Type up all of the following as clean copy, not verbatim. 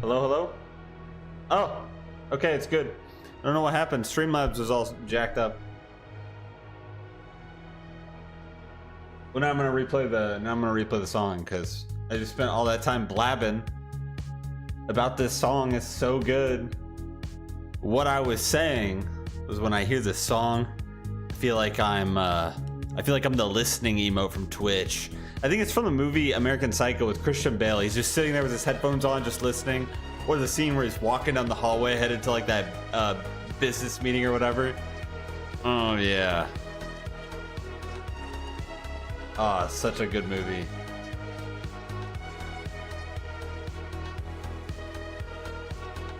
Hello, hello? Oh, okay, it's good. I don't know what happened. Streamlabs was all jacked up. Well, now I'm gonna replay the song because I just spent all that time blabbing about this song. It's so good. What I was saying was when I hear this song, I feel like I'm the listening emote from Twitch. I think it's from the movie American Psycho with Christian Bale. He's just sitting there with his headphones on, just listening. Or the scene where he's walking down the hallway headed to like that business meeting or whatever. Oh yeah. Ah, such a good movie.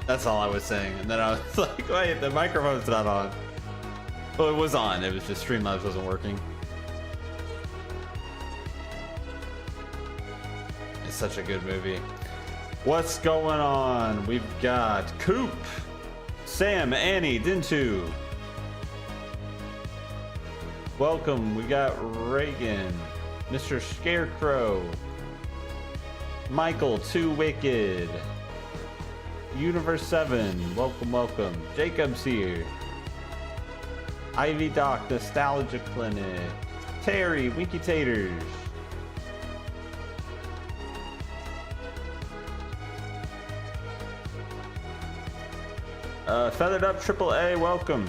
That's all I was saying. And then I was like, wait, the microphone's not on. Well, it was on. It was just Streamlabs wasn't working. It's such a good movie. What's going on? We've got Coop, Sam, Annie, Dintu. Welcome. We got Reagan, Mr. Scarecrow, Michael, Too Wicked, Universe 7. Welcome, welcome. Jacob's here. Ivy Doc, Nostalgia Clinic, Terry, Winky Taters. Feathered Up Triple A, welcome.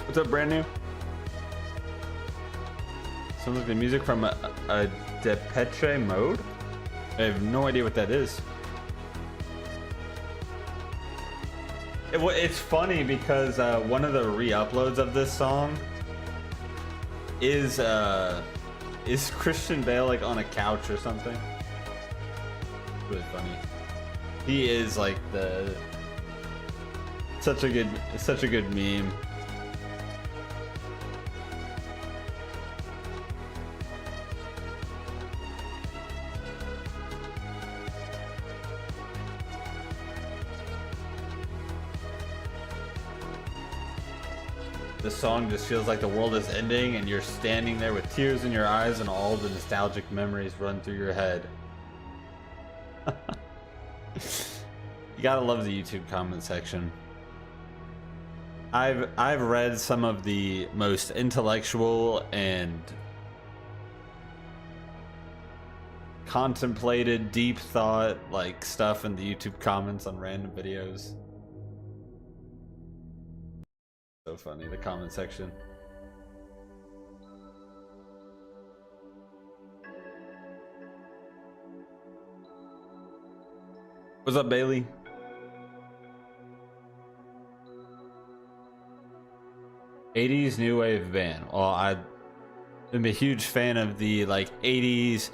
What's up, brand new? Sounds like the music from a Depeche Mode? I have no idea what that is. It's funny because one of the re-uploads of this song is Christian Bale like on a couch or something. It's really funny. He is like such a good meme. The song just feels like the world is ending and you're standing there with tears in your eyes and all the nostalgic memories run through your head. You gotta love the YouTube comment section. I've read some of the most intellectual and contemplated, deep thought like stuff in the YouTube comments on random videos. So funny, the comment section. What's up, Bailey? '80s new wave band. Well, I'm a huge fan of the like '80s.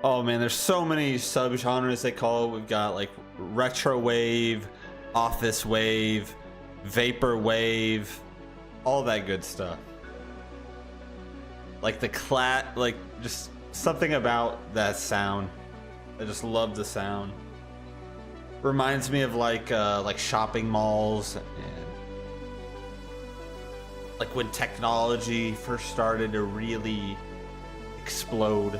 Oh man, there's so many subgenres they call it. We've got like retro wave, office wave, vapor wave, all that good stuff. Like like just something about that sound. I just love the sound. Reminds me of like shopping malls and like when technology first started to really explode.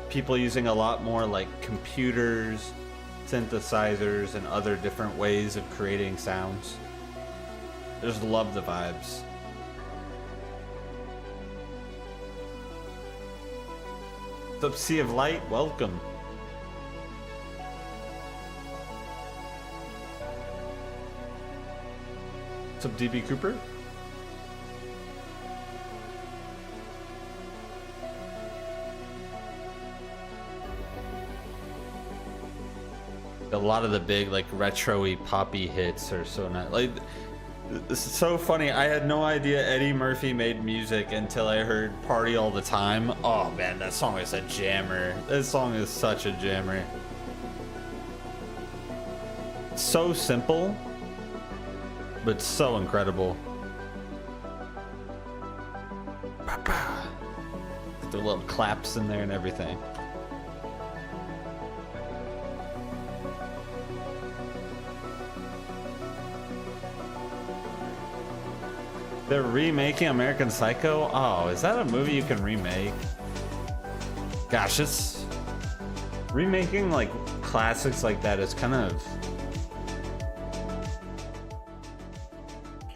People using a lot more like computers, synthesizers, and other different ways of creating sounds. I just love the vibes. What's up, Sea of Light? Welcome. What's up, DB Cooper? A lot of the big like retro-y poppy hits are so nice. Like, this is so funny. I had no idea Eddie Murphy made music until I heard Party All the Time. Oh man, that song is a jammer. This song is such a jammer. So simple, but so incredible. The little claps in there and everything. They're remaking American Psycho? Oh, is that a movie you can remake? Gosh, it's... Remaking, like, classics like that is kind of...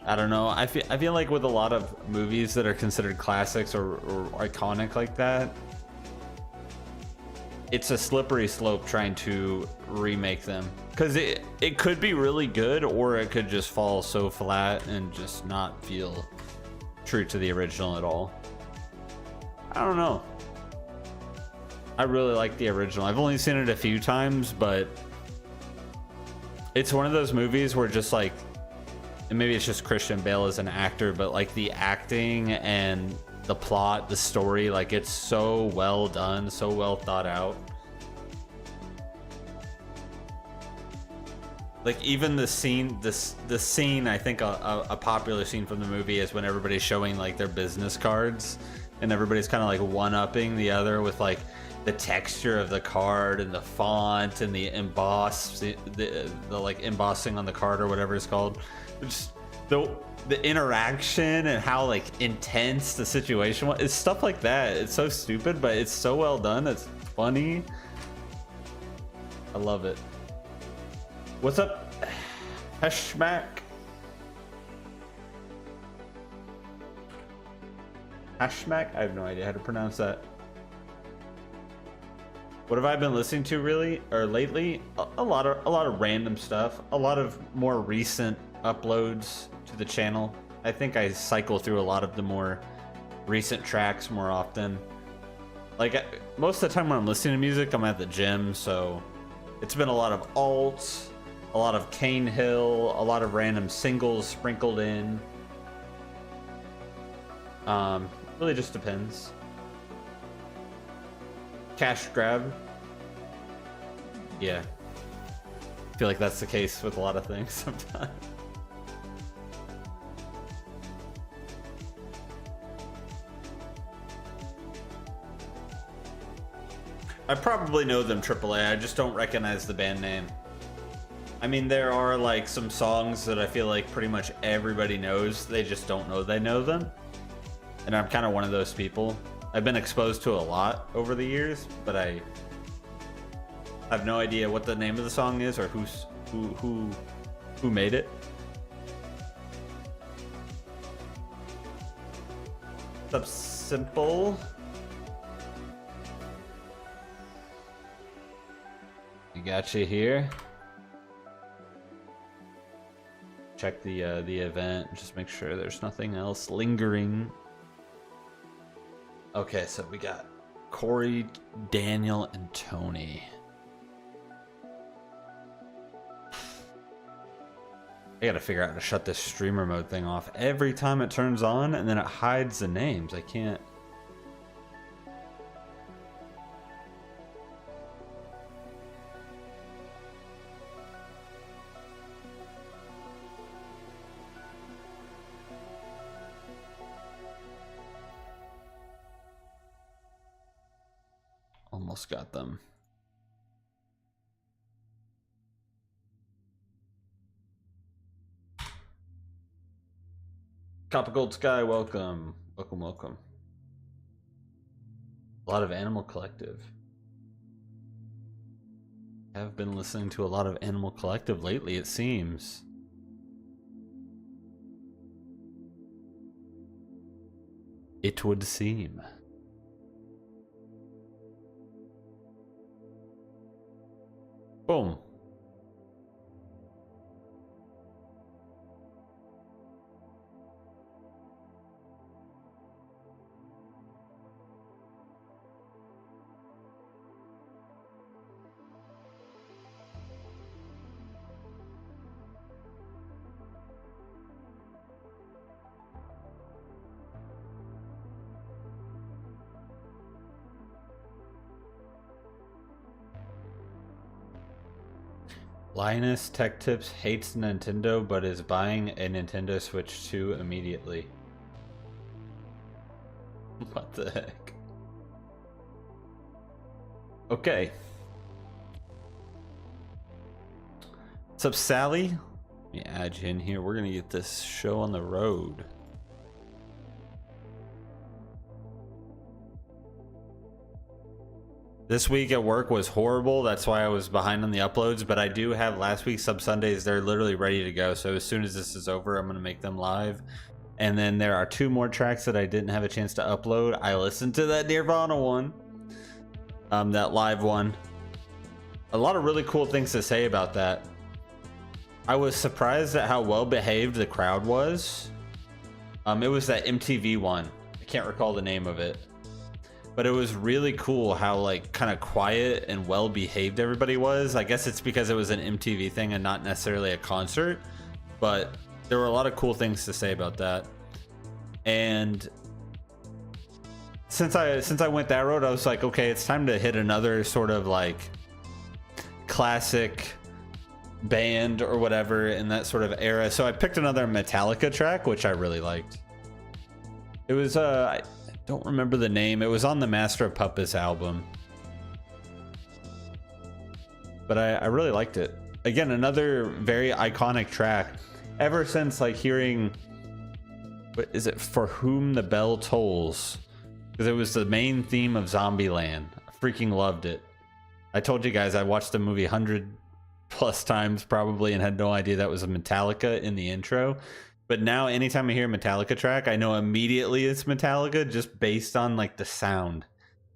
I don't know. I feel like with a lot of movies that are considered classics or iconic like that, it's a slippery slope trying to remake them. Because it could be really good, or it could just fall so flat and just not feel true to the original at all. I don't know. I really like the original. I've only seen it a few times, but it's one of those movies where just like, and maybe it's just Christian Bale as an actor, but like the acting and the plot, the story, like it's so well done, so well thought out. Like even the scene, the scene, I think a popular scene from the movie is when everybody's showing like their business cards and everybody's kind of like one-upping the other with like the texture of the card and the font and the emboss, the like embossing on the card or whatever it's called. Just the interaction and how like intense the situation was. It's stuff like that. It's so stupid, but it's so well done. It's funny. I love it. What's up, Hashmack? Hashmack? I have no idea how to pronounce that. What have I been listening to really, or lately? A lot of random stuff. A lot of more recent uploads to the channel. I think I cycle through a lot of the more recent tracks more often. Like most of the time when I'm listening to music, I'm at the gym, so it's been a lot of alts. A lot of Cane Hill, a lot of random singles sprinkled in. Really just depends. Cash grab. Yeah. I feel like that's the case with a lot of things sometimes. I probably know them AAA, I just don't recognize the band name. I mean, there are like some songs that I feel like pretty much everybody knows, they just don't know they know them. And I'm kind of one of those people. I've been exposed to a lot over the years, but I have no idea what the name of the song is or who made it. What's up, Simple? We got you here. Check the event, just make sure there's nothing else lingering. Okay, so we got Corey, Daniel, and Tony. I gotta figure out how to shut this streamer mode thing off every time it turns on, and then it hides the names. I can't. Almost got them. Copper Gold Sky, welcome. Welcome, welcome. A lot of Animal Collective. I've been listening to a lot of Animal Collective lately, it seems. It would seem. Boom. Linus Tech Tips hates Nintendo but is buying a Nintendo Switch 2 immediately. What the heck? Okay. What's up, Sally? Let me add you in here. We're gonna get this show on the road. This week at work was horrible. That's why I was behind on the uploads, but I do have last week's Sub Sundays. They're literally ready to go. So as soon as this is over, I'm going to make them live. And then there are 2 more tracks that I didn't have a chance to upload. I listened to that Nirvana one, that live one. A lot of really cool things to say about that. I was surprised at how well behaved the crowd was. It was that MTV one. I can't recall the name of it. But it was really cool how like kind of quiet and well behaved everybody was. I guess it's because it was an MTV thing and not necessarily a concert, but there were a lot of cool things to say about that. And since I went that road, I was like, okay, it's time to hit another sort of like classic band or whatever in that sort of era. So I picked another Metallica track, which I really liked. It was I don't remember the name. It was on the Master of Puppets album, but I really liked it. Again, another very iconic track. Ever since like hearing, what is it, For Whom the Bell Tolls, because it was the main theme of Zombieland. I freaking loved it. I told you guys I watched the movie 100+ times probably and had no idea that was a Metallica in the intro. But now anytime I hear a Metallica track, I know immediately it's Metallica just based on like the sound.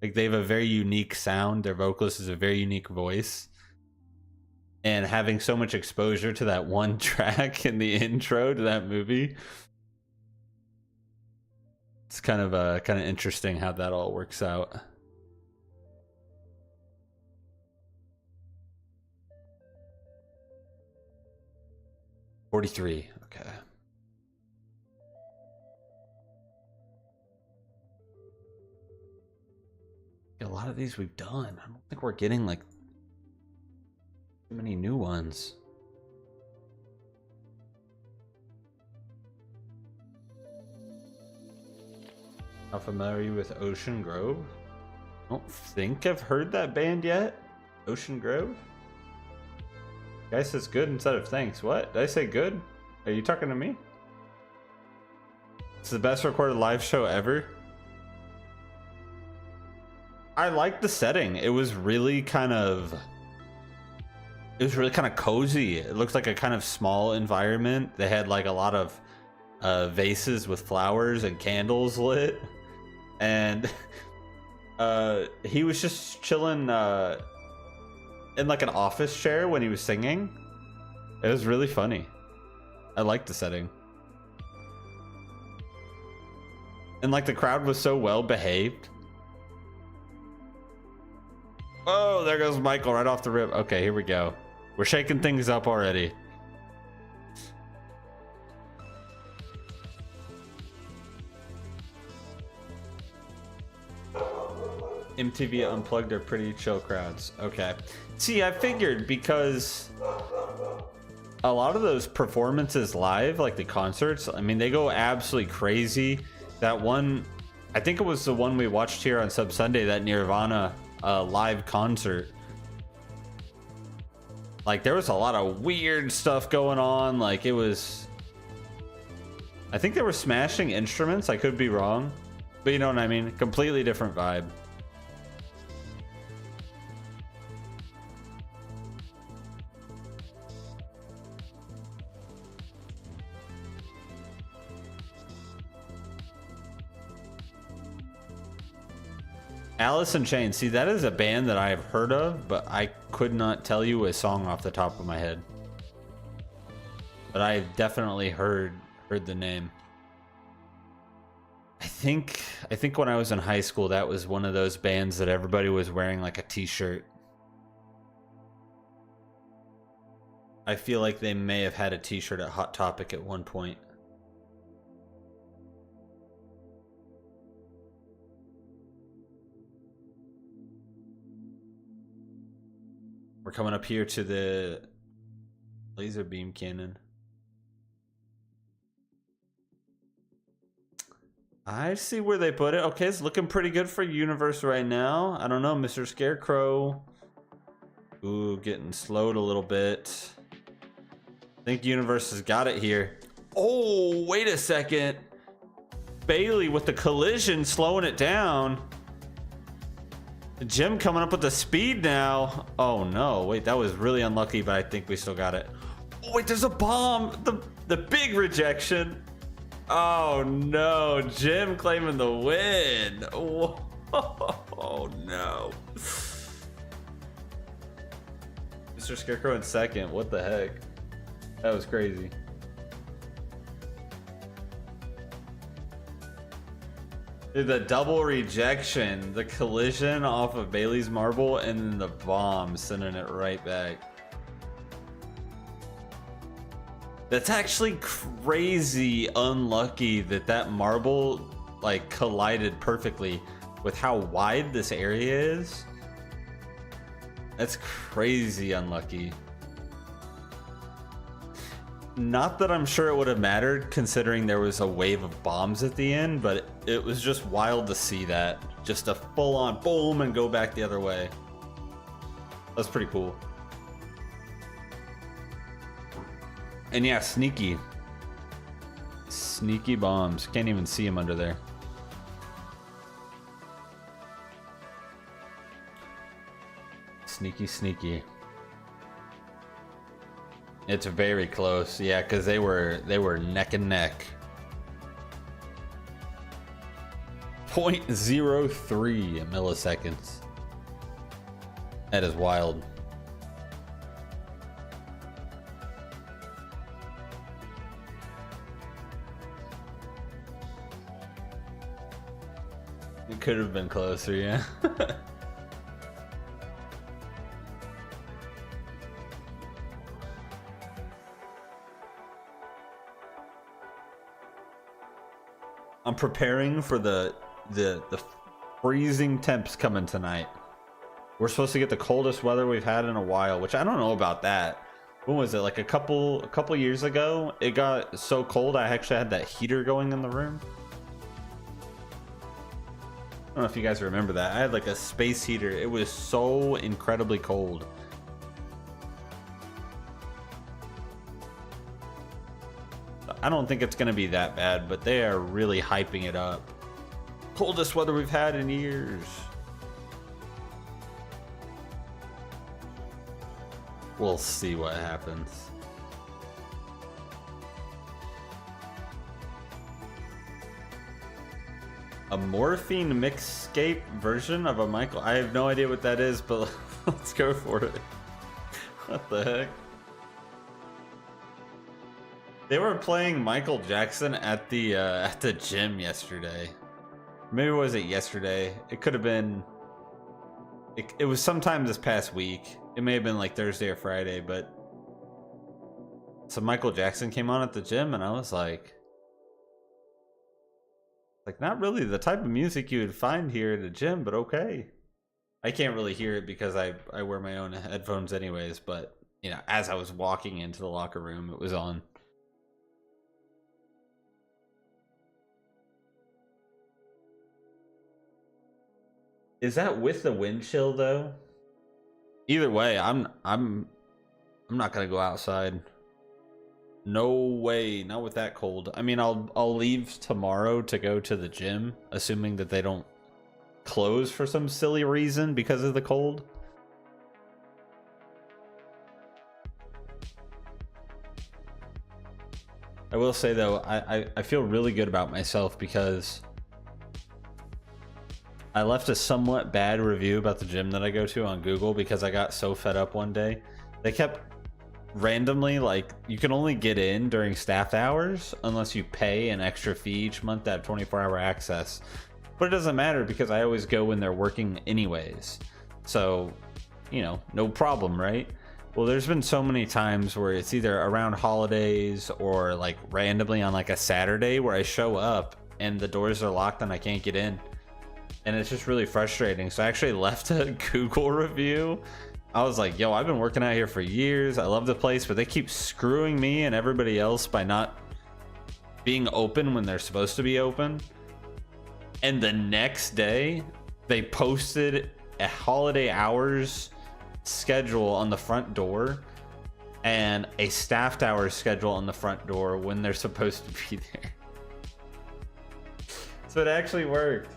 Like they have a very unique sound. Their vocalist is a very unique voice. And having so much exposure to that one track in the intro to that movie, it's kind of interesting how that all works out. $43. Okay. A lot of these we've done. I don't think we're getting like too many new ones. How familiar are you with Ocean Grove? I don't think I've heard that band yet. Ocean Grove? Guy says good instead of thanks. What? Did I say good? Are you talking to me? It's the best recorded live show ever. I liked the setting. It was really kind of cozy. It looked like a kind of small environment. They had like a lot of vases with flowers and candles lit, and he was just chilling in like an office chair when he was singing. It was really funny. I liked the setting, and like the crowd was so well behaved. Oh, there goes Michael right off the rip. Okay, here we go. We're shaking things up already. MTV Unplugged are pretty chill crowds. Okay. See, I figured because a lot of those performances live, like the concerts, I mean, they go absolutely crazy. That one, I think it was the one we watched here on Sub Sunday, that Nirvana live concert. Like there was a lot of weird stuff going on. Like it was, I think they were smashing instruments. I could be wrong, but you know what I mean? Completely different vibe. Alice in Chains. See, that is a band that I have heard of, but I could not tell you a song off the top of my head. But I definitely heard the name. I think when I was in high school, that was one of those bands that everybody was wearing like a t-shirt. I feel like they may have had a t-shirt at Hot Topic at one point. We're coming up here to the laser beam cannon. I see where they put it. Okay, it's looking pretty good for Universe right now. I don't know, Mr. Scarecrow. Ooh, getting slowed a little bit. I think Universe has got it here. Oh, wait a second. Bailey with the collision slowing it down. Jim coming up with the speed now. Oh no, wait, that was really unlucky, but I think we still got it. Oh wait, there's a bomb. The big rejection. Oh no, Jim claiming the win. Whoa. Oh no. Mr. Scarecrow in second. What the heck? That was crazy. The double rejection, the collision off of Bailey's marble, and then the bomb sending it right back. That's actually crazy unlucky that marble like collided perfectly with how wide this area is. That's crazy unlucky. Not that I'm sure it would have mattered considering there was a wave of bombs at the end, but it was just wild to see that. Just a full-on boom and go back the other way. That's pretty cool. And yeah, sneaky. Sneaky bombs. Can't even see him under there. Sneaky, sneaky. It's very close, yeah, because they were neck and neck. 0.03 milliseconds. That is wild. It could have been closer, yeah. I'm preparing for the freezing temps coming tonight. We're supposed to get the coldest weather we've had in a while, which I don't know about that. When was it? Like a couple years ago, it got so cold I actually had that heater going in the room. I don't know if you guys remember that. I had like a space heater. It was so incredibly cold. I don't think it's going to be that bad, but they are really hyping it up. Coldest weather we've had in years. We'll see what happens. A morphine mixscape version of a Michael. I have no idea what that is, but let's go for it. What the heck? They were playing Michael Jackson at the gym yesterday. Maybe was it yesterday? It could have been. It was sometime this past week. It may have been like Thursday or Friday, but so Michael Jackson came on at the gym, and I was like, not really the type of music you would find here at a gym, but okay. I can't really hear it because I wear my own headphones anyways, but you know, as I was walking into the locker room, it was on. Is that with the wind chill though? Either way, I'm not gonna go outside. No way, not with that cold. I mean, I'll leave tomorrow to go to the gym, assuming that they don't close for some silly reason because of the cold. I will say though, I feel really good about myself because I left a somewhat bad review about the gym that I go to on Google because I got so fed up one day. They kept randomly, like, you can only get in during staff hours unless you pay an extra fee each month to have 24-hour access. But it doesn't matter because I always go when they're working anyways. So, you know, no problem, right? Well, there's been so many times where it's either around holidays or like randomly on like a Saturday where I show up and the doors are locked and I can't get in. And it's just really frustrating. So I actually left a Google review. I was like, yo, I've been working out here for years. I love the place, but they keep screwing me and everybody else by not being open when they're supposed to be open. And the next day, they posted a holiday hours schedule on the front door and a staffed hours schedule on the front door when they're supposed to be there. So it actually worked.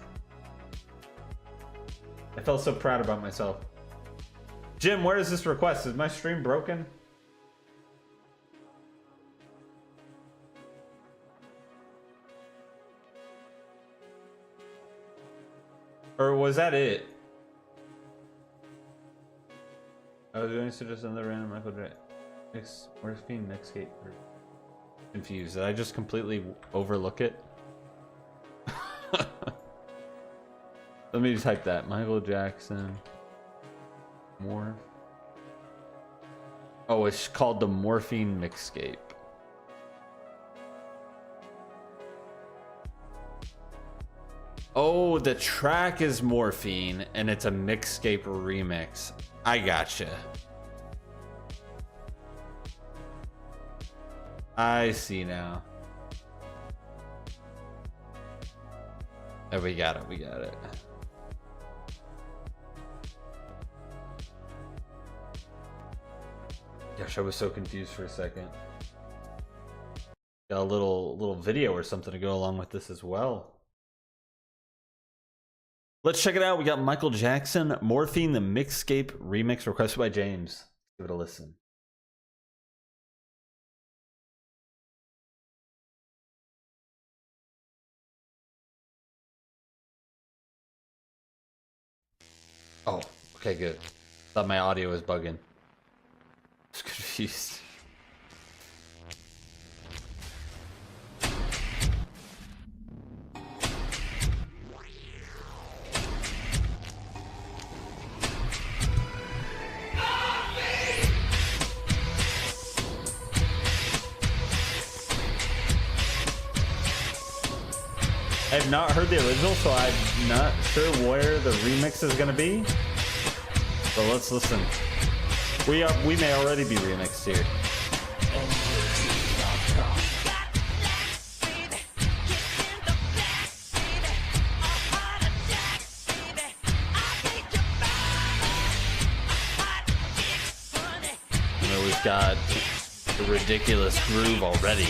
I felt so proud about myself. Jim, where is this request? Is my stream broken? Or was that it? I was going to suggest another random Michael Jackson morphine mixtape. Confused. Did I just completely overlook it? Let me type that. Michael Jackson. Morph. Oh, it's called the Morphine Mixtape. Oh, the track is Morphine, and it's a Mixtape remix. I gotcha. I see now. Oh, we got it. We got it. Gosh, I was so confused for a second. Got a little video or something to go along with this as well. Let's check it out. We got Michael Jackson, Morphine, the Mixtape remix requested by James. Give it a listen. Oh, okay, good. Thought my audio was bugging. I was confused. I have not heard the original, so I'm not sure where the remix is gonna be. But let's listen. We may already be remixed here. You know, we've got the ridiculous groove already.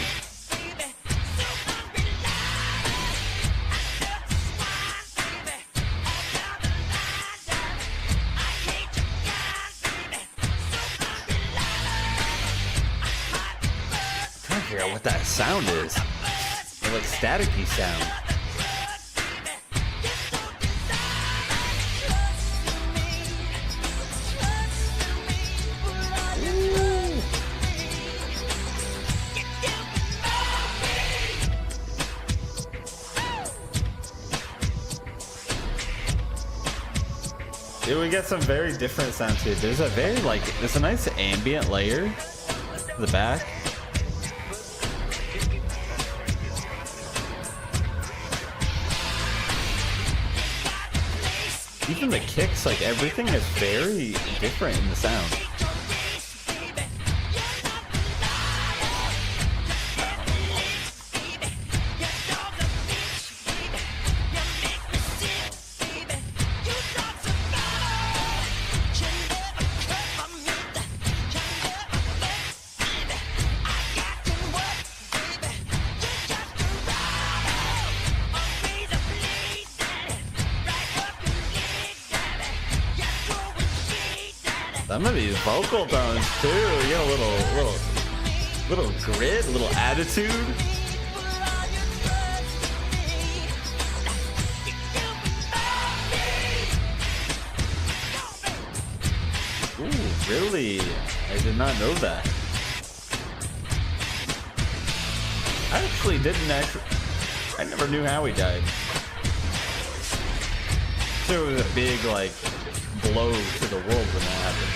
Figure out what that sound is. It's like staticky sound. Dude, we get some very different sounds here. There's a there's a nice ambient layer to the back. Even the kicks, like everything is very different in the sound. Some of these vocal tones too, you get a little grit, a little attitude. Ooh, really? I did not know that. I never knew how he died. So it was a big, like, blow to the world when that happened.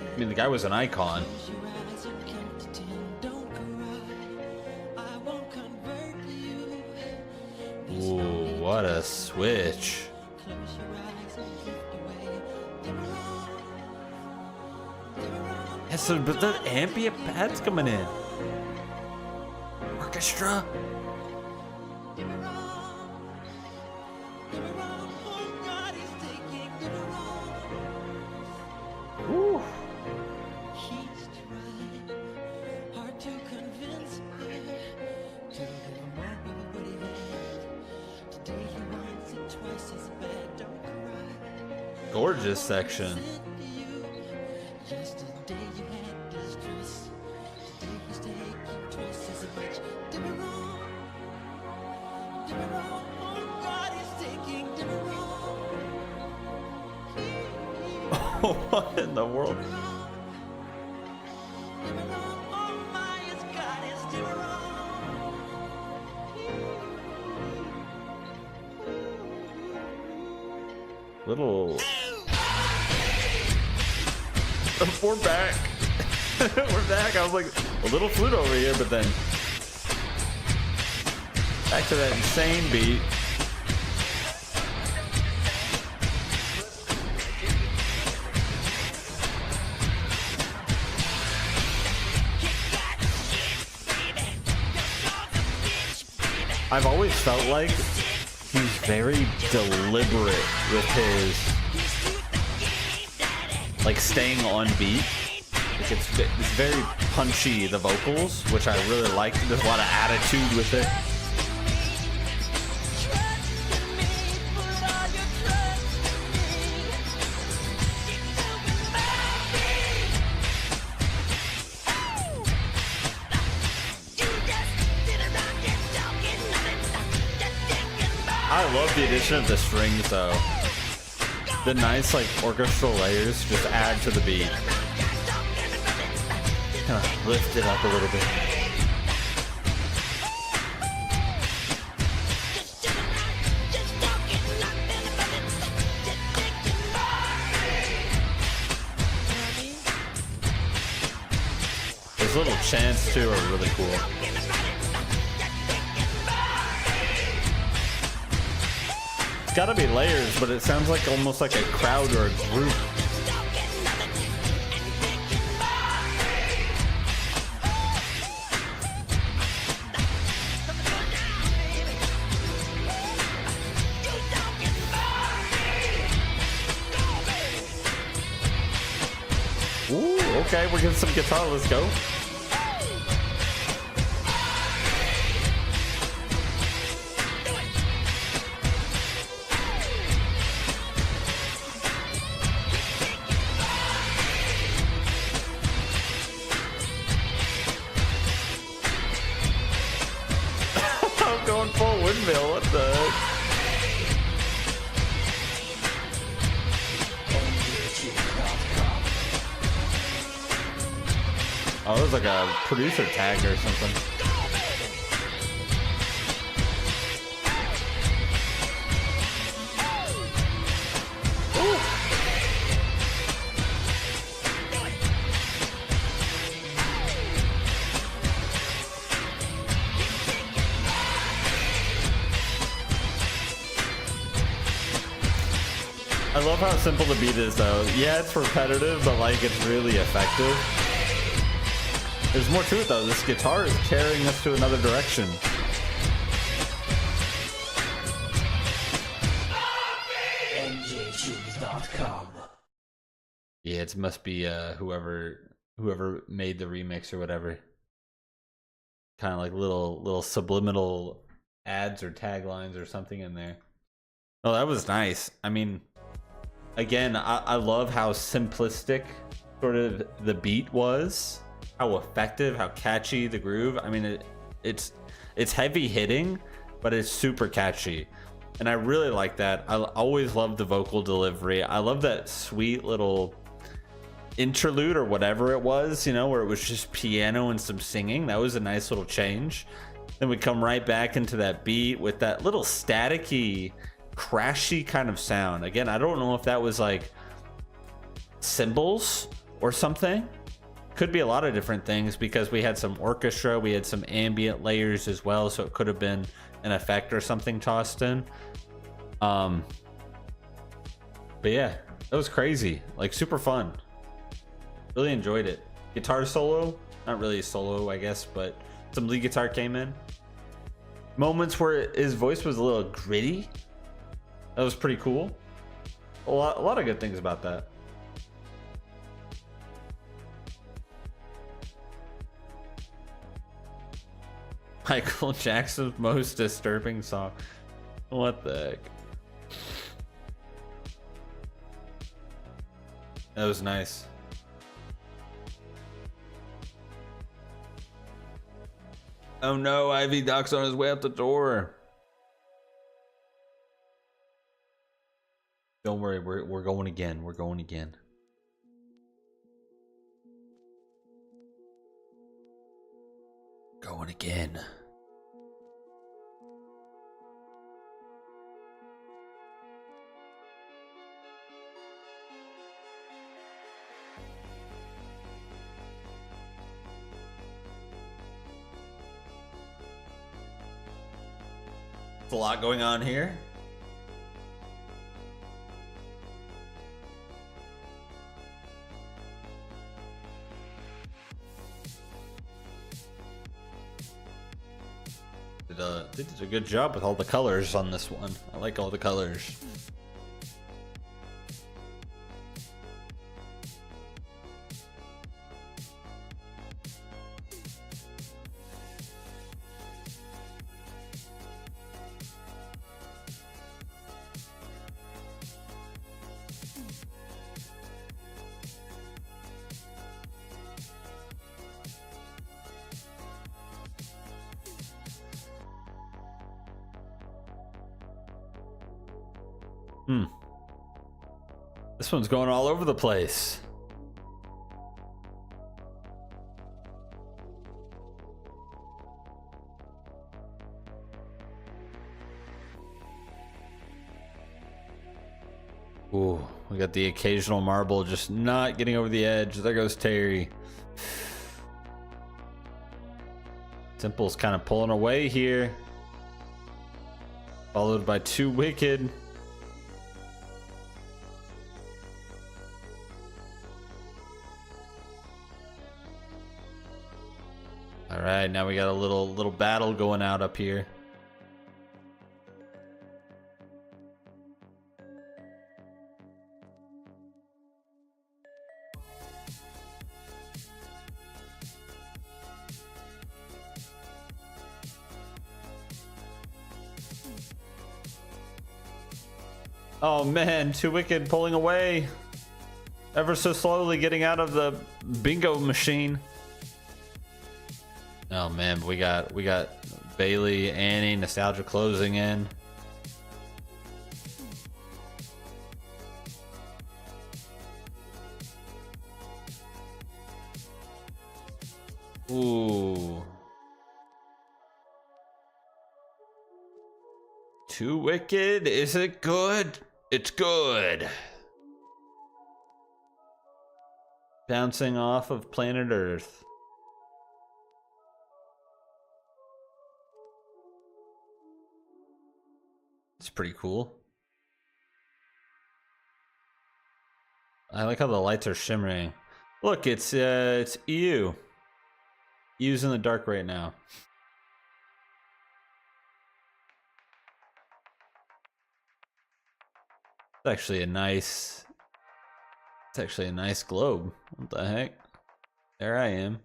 I mean, the guy was an icon. Ooh, what a switch. Yeah, so, but the ambient pads coming in. Orchestra. Ooh. Gorgeous section. What in the world? Little. We're back. We're back. I was like a little flute over here, but then back to that insane beat. I've always felt like he's very deliberate with his like staying on beat. Like it's very punchy, the vocals, which I really like. There's a lot of attitude with it. I love the addition of the strings though. The nice like orchestral layers just add to the beat. Kind of lift it up a little bit. Those little chants too are really cool. It's gotta be layers, but it sounds like almost like a crowd or a group. Ooh, okay, we're getting some guitar, let's go. Going full windmill, what the heck? Oh, it was like a producer tag or something. Ooh. I love how simple the beat is though. Yeah, it's repetitive, but like it's really effective. There's more to it though. This guitar is carrying us to another direction. NJTunes.com. Yeah, it must be whoever made the remix or whatever. Kind of like little subliminal ads or taglines or something in there. Oh, that was nice. I mean, again, I love how simplistic sort of the beat was. How effective, how catchy the groove. I mean, it's heavy hitting, but it's super catchy, and I really like that. I always love the vocal delivery. I love that sweet little interlude or whatever it was, you know, where it was just piano and some singing. That was a nice little change. Then we come right back into that beat with that little staticky, crashy kind of sound. Again, I don't know if that was like cymbals or something. Could be a lot of different things because we had some orchestra, we had some ambient layers as well, so it could have been an effect or something tossed in. But yeah, that was crazy. Like super fun. Really enjoyed it. Guitar solo, not really a solo, I guess, but some lead guitar came in. Moments where his voice was a little gritty. That was pretty cool. A lot of good things about that. Michael Jackson's most disturbing song. What the heck? That was nice. Oh no, Ivy Doc's on his way out the door. Don't worry, we're going again. We're going again. Going again. A lot going on here. They did a good job with all the colors on this one. I like all the colors. This one's going all over the place. Ooh, we got the occasional marble just not getting over the edge. There goes Terry. Simple's kind of pulling away here. Followed by Too Wicked. All right, now we got a little battle going out up here. Oh man, Too Wicked pulling away. Ever so slowly getting out of the bingo machine. Oh man, we got Bailey, Annie, Nostalgia closing in. Ooh. Too Wicked, is it good? It's good. Bouncing off of planet Earth. It's pretty cool. I like how the lights are shimmering. Look, it's EU. EU's in the dark right now. It's actually a nice globe. What the heck? There I am.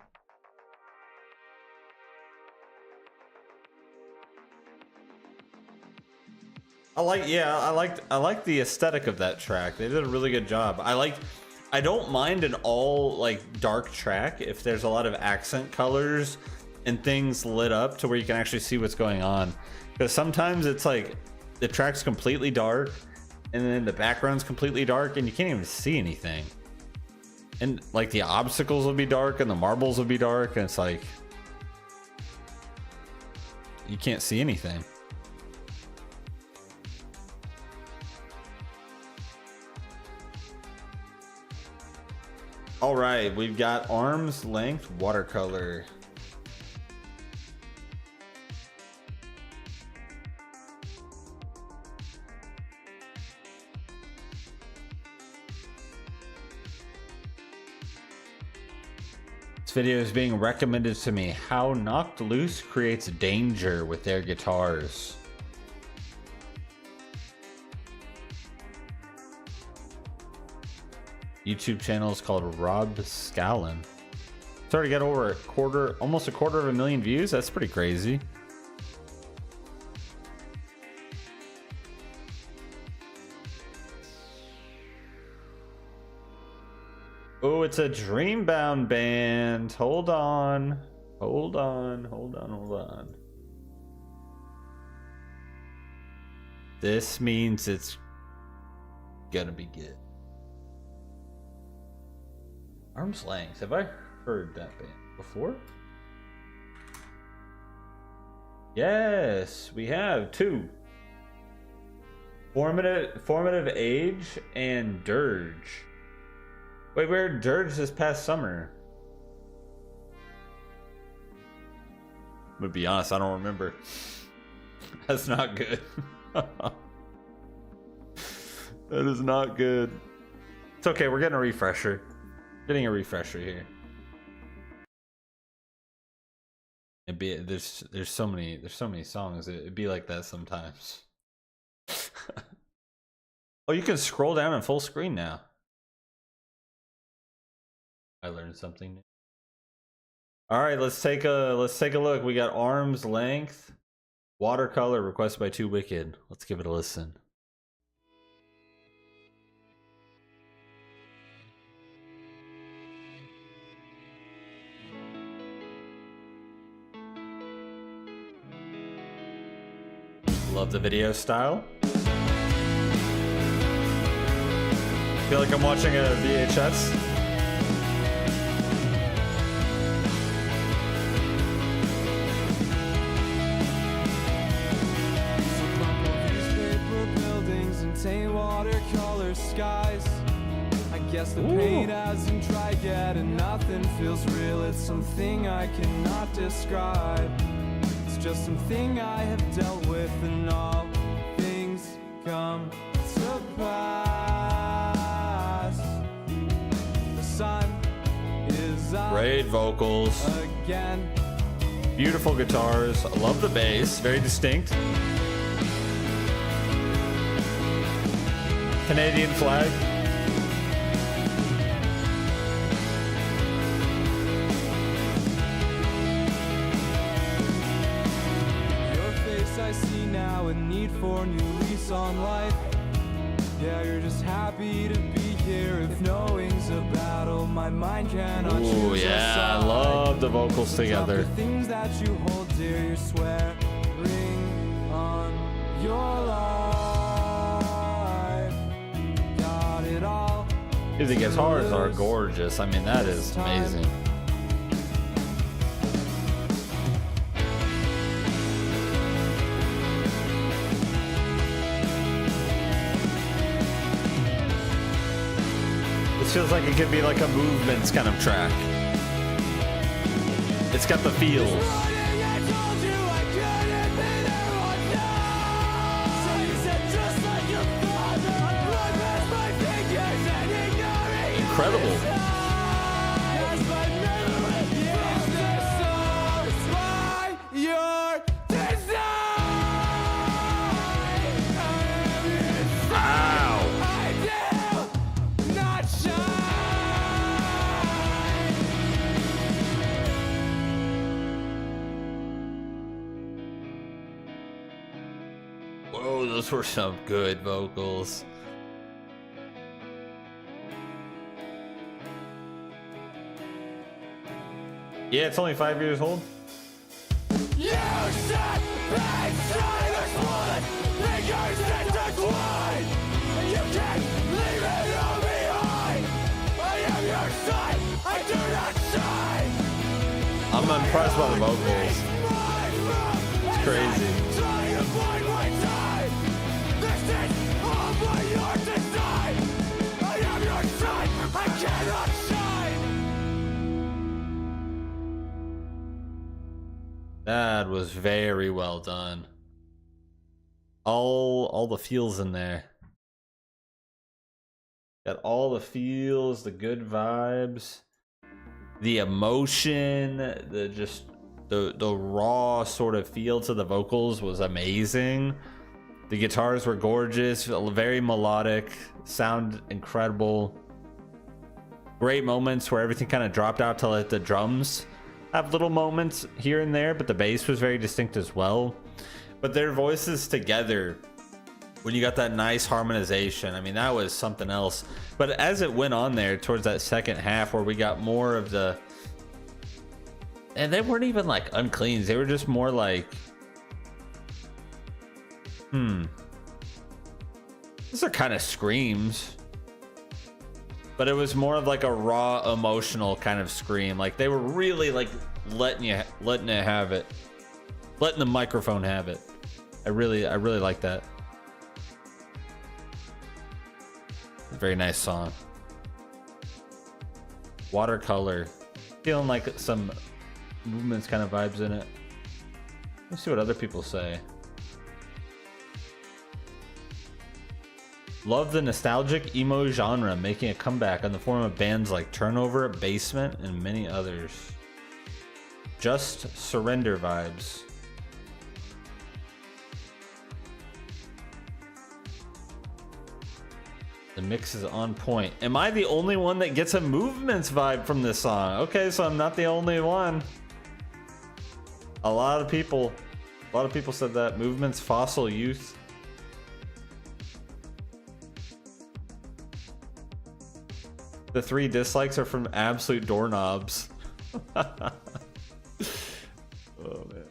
I like the aesthetic of that track. They did a really good job. I don't mind an all like dark track if there's a lot of accent colors and things lit up to where you can actually see what's going on. Because sometimes it's like the track's completely dark and then the background's completely dark and you can't even see anything. And like the obstacles will be dark and the marbles will be dark and it's like you can't see anything. All right, we've got Arm's Length watercolor. This video is being recommended to me. How Knocked Loose creates danger with their guitars. YouTube channel is called Rob Scallon. It's already got over almost a quarter of a million views. That's pretty crazy. Oh, it's a Dreambound band. Hold on. Hold on. Hold on. Hold on. This means it's gonna be good. Arm's Length. Have I heard that band before? Yes, we have two. Formative Age and Dirge. Wait, where Dirge this past summer? I'm gonna be honest, I don't remember. That's not good. That is not good. It's okay, we're getting a refresher. Getting a refresher here. There's so many songs. It'd be like that sometimes. Oh, you can scroll down in full screen now. I learned something new. All right, let's take a look. We got Arm's Length, Watercolor, requested by Too Wicked. Let's give it a listen. Love the video style. Feel like I'm watching a VHS. Watercolor skies. I guess the paint hasn't dried yet and nothing feels real. It's something I cannot describe. It's just something I have dealt with, and all things come to pass. The sun is up. Great vocals. Again. Beautiful guitars. I love the bass. Very distinct. Canadian flag. Your face I see now, a need for a new lease on life. Yeah, you're just happy to be here. If knowing's a battle, my mind cannot choose. Oh yeah, I love the vocals together. The things that you hold dear, you're swearing on your life. Dude, the guitars are gorgeous. I mean, that is amazing. This feels like it could be like a Movements kind of track. It's got the feels. Incredible. Whoa, those were some good vocals. Yeah, it's only 5 years old. You said big silence would fingers intertwine. You can't leave it all behind. I am your son, I do not shine. I'm impressed by the vocals. It's crazy. Trying to find my time. This is all my art design. I am your son, I cannot shine. That was very well done. All the feels in there. Got all the feels, the good vibes, the emotion, the raw sort of feel to the vocals was amazing. The guitars were gorgeous, very melodic, sound incredible. Great moments where everything kind of dropped out to let the drums have little moments here and there, but the bass was very distinct as well. But their voices together when you got that nice harmonization. I mean, that was something else. But as it went on there towards that second half where we got more of the, and they weren't even like uncleans, they were just more like these are kind of screams, but it was more of like a raw emotional kind of scream. Like they were really like letting it have it, letting the microphone have it. I really like that. Very nice song. Watercolor, feeling like some movements kind of vibes in it. Let's see what other people say. Love the nostalgic emo genre making a comeback in the form of bands like Turnover, Basement, and many others. Just surrender vibes. The mix is on point. Am I the only one that gets a movements vibe from this song? Okay, so I'm not the only one. A lot of people said that. Movements, Fossil Youth. The 3 dislikes are from absolute doorknobs. Oh man.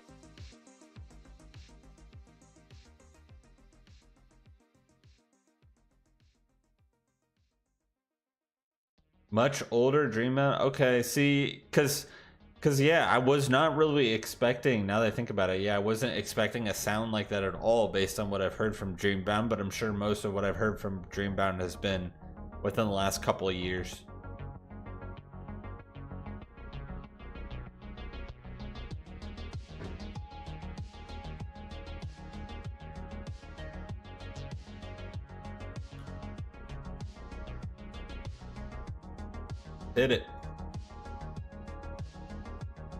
Much older Dreambound. Okay, see, cause yeah, I was not really expecting. Now that I think about it, yeah, I wasn't expecting a sound like that at all, based on what I've heard from Dreambound. But I'm sure most of what I've heard from Dreambound has been within the last couple of years. Did it.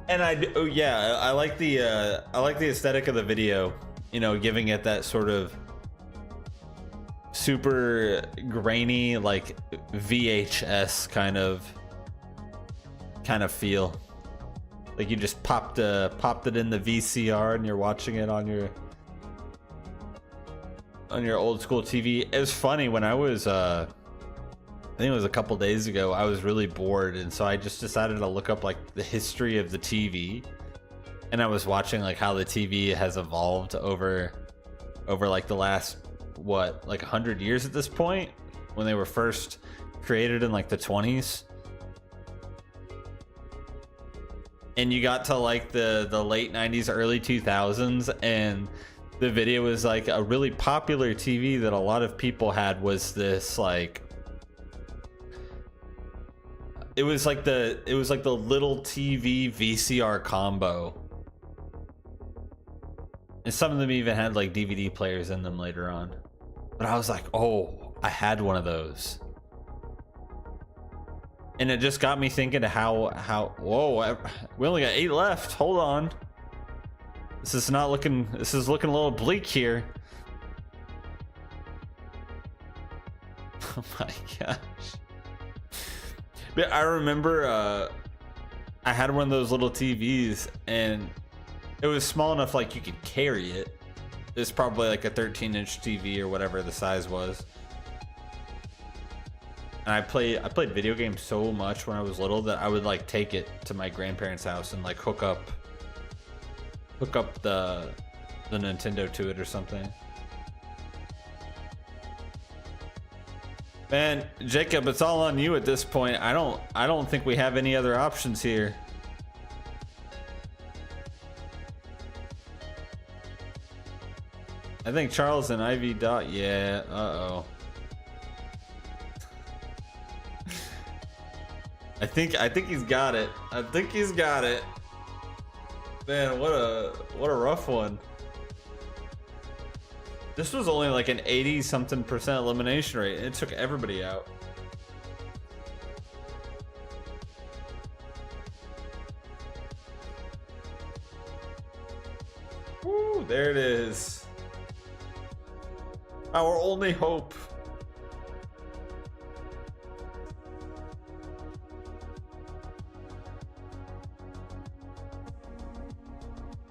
And I like the aesthetic of the video, you know, giving it that sort of super grainy, like VHS kind of feel. Like you just popped it in the VCR and you're watching it on your old school TV. It was funny when I was I think it was a couple days ago, I was really bored, and so I just decided to look up like the history of the TV, and I was watching like how the TV has evolved over like the last, what, like 100 years at this point, when they were first created in like the 20s. And you got to like the late 90s, early 2000s, and the video was like a really popular TV that a lot of people had was this like, it was like the little TV VCR combo. And some of them even had like DVD players in them later on. But I was like, oh, I had one of those. And it just got me thinking to how whoa, we only got 8 left. Hold on. This is looking a little bleak here. Oh my gosh. But I remember I had one of those little TVs, and it was small enough like you could carry it. It was probably like a 13-inch TV or whatever the size was. And I played video games so much when I was little that I would like take it to my grandparents' house and like hook up the Nintendo to it or something. Man, Jacob, it's all on you at this point. I don't think we have any other options here. I think Charles and Ivy Dot, yeah, uh-oh. I think he's got it. I think he's got it. Man, what a rough one. This was only like an 80-something% elimination rate. It took everybody out. Woo, there it is. Our only hope.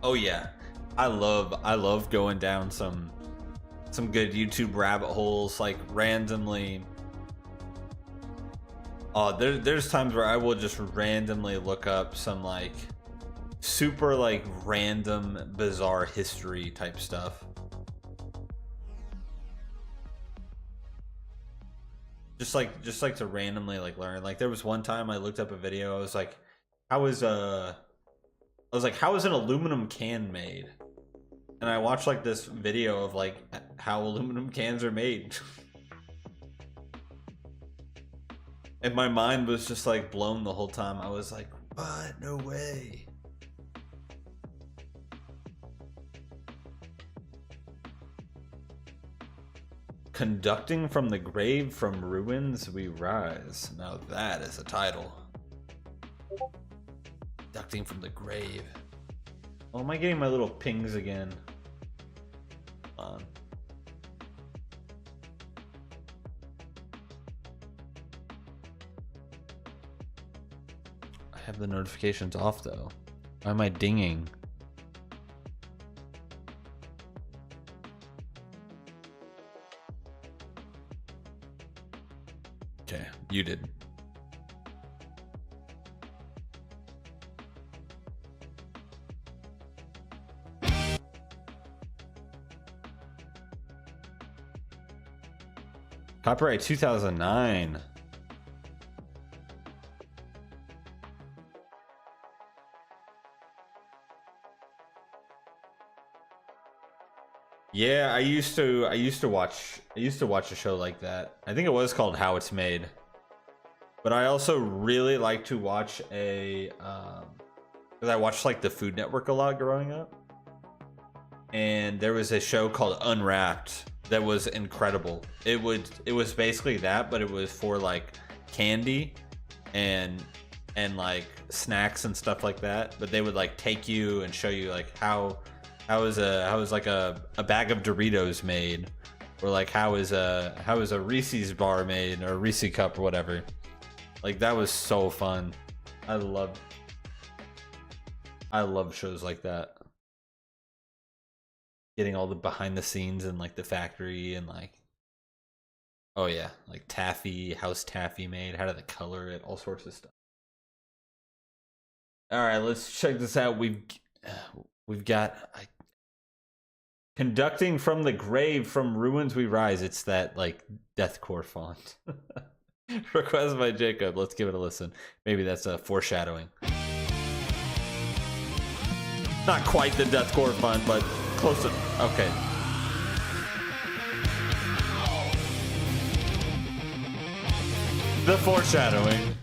Oh yeah. I love going down some some good YouTube rabbit holes, like randomly. Oh, there's times where I will just randomly look up some like super like random bizarre history type stuff. Just like to randomly like learn. Like there was one time I looked up a video. I was like, how is an aluminum can made? And I watched like this video of like how aluminum cans are made. And my mind was just like blown the whole time. I was like, what? No way. Conducting from the grave, from ruins we rise. Now that is a title. Conducting from the grave. Oh, am I getting my little pings again? Hold on. I have the notifications off though. Why am I dinging? Okay, you did. Copyright 2009. Yeah, I used to watch a show like that. I think it was called How It's Made. But I also really like to watch because I watched like the Food Network a lot growing up. And there was a show called Unwrapped that was incredible. It was basically that, but it was for like candy and like snacks and stuff like that. But they would like take you and show you like how is like a bag of Doritos made, or like how is a Reese's bar made, or a Reese cup or whatever. Like that was so fun. I love shows like that. Getting all the behind the scenes and like the factory and like, oh yeah, like taffy, how's taffy made, how do they color it, all sorts of stuff. All right, let's check this out. We've got conducting from the grave, from ruins we rise. It's that like deathcore font. Request by Jacob. Let's give it a listen. Maybe that's a foreshadowing. Not quite the deathcore font, but close to. Okay. The foreshadowing.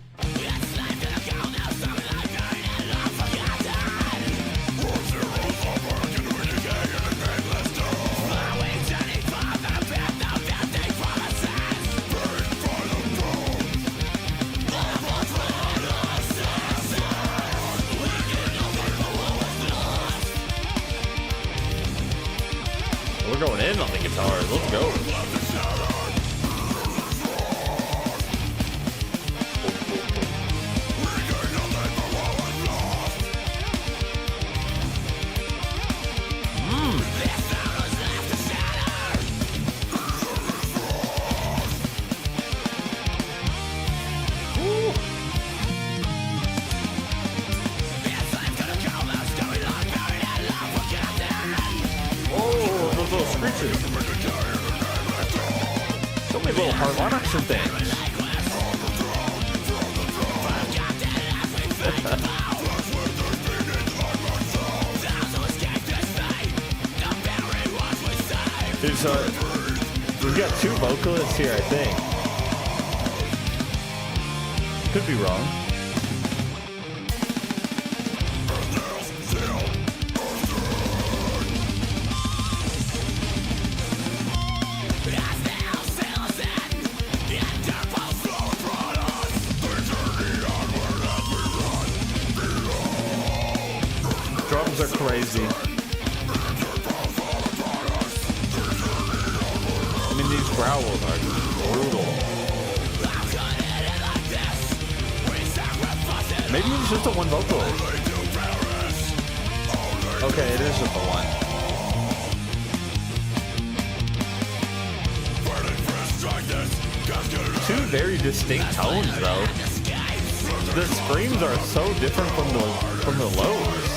We're going in on the guitar. Let's go. So many little harmonics and things. We've got two vocalists here, I think. Could be wrong. Drums are crazy. I mean, these growls are brutal. Maybe it's just a one vocalist. Okay, it is just the one. two very distinct tones, though. The screams are so different from the lows.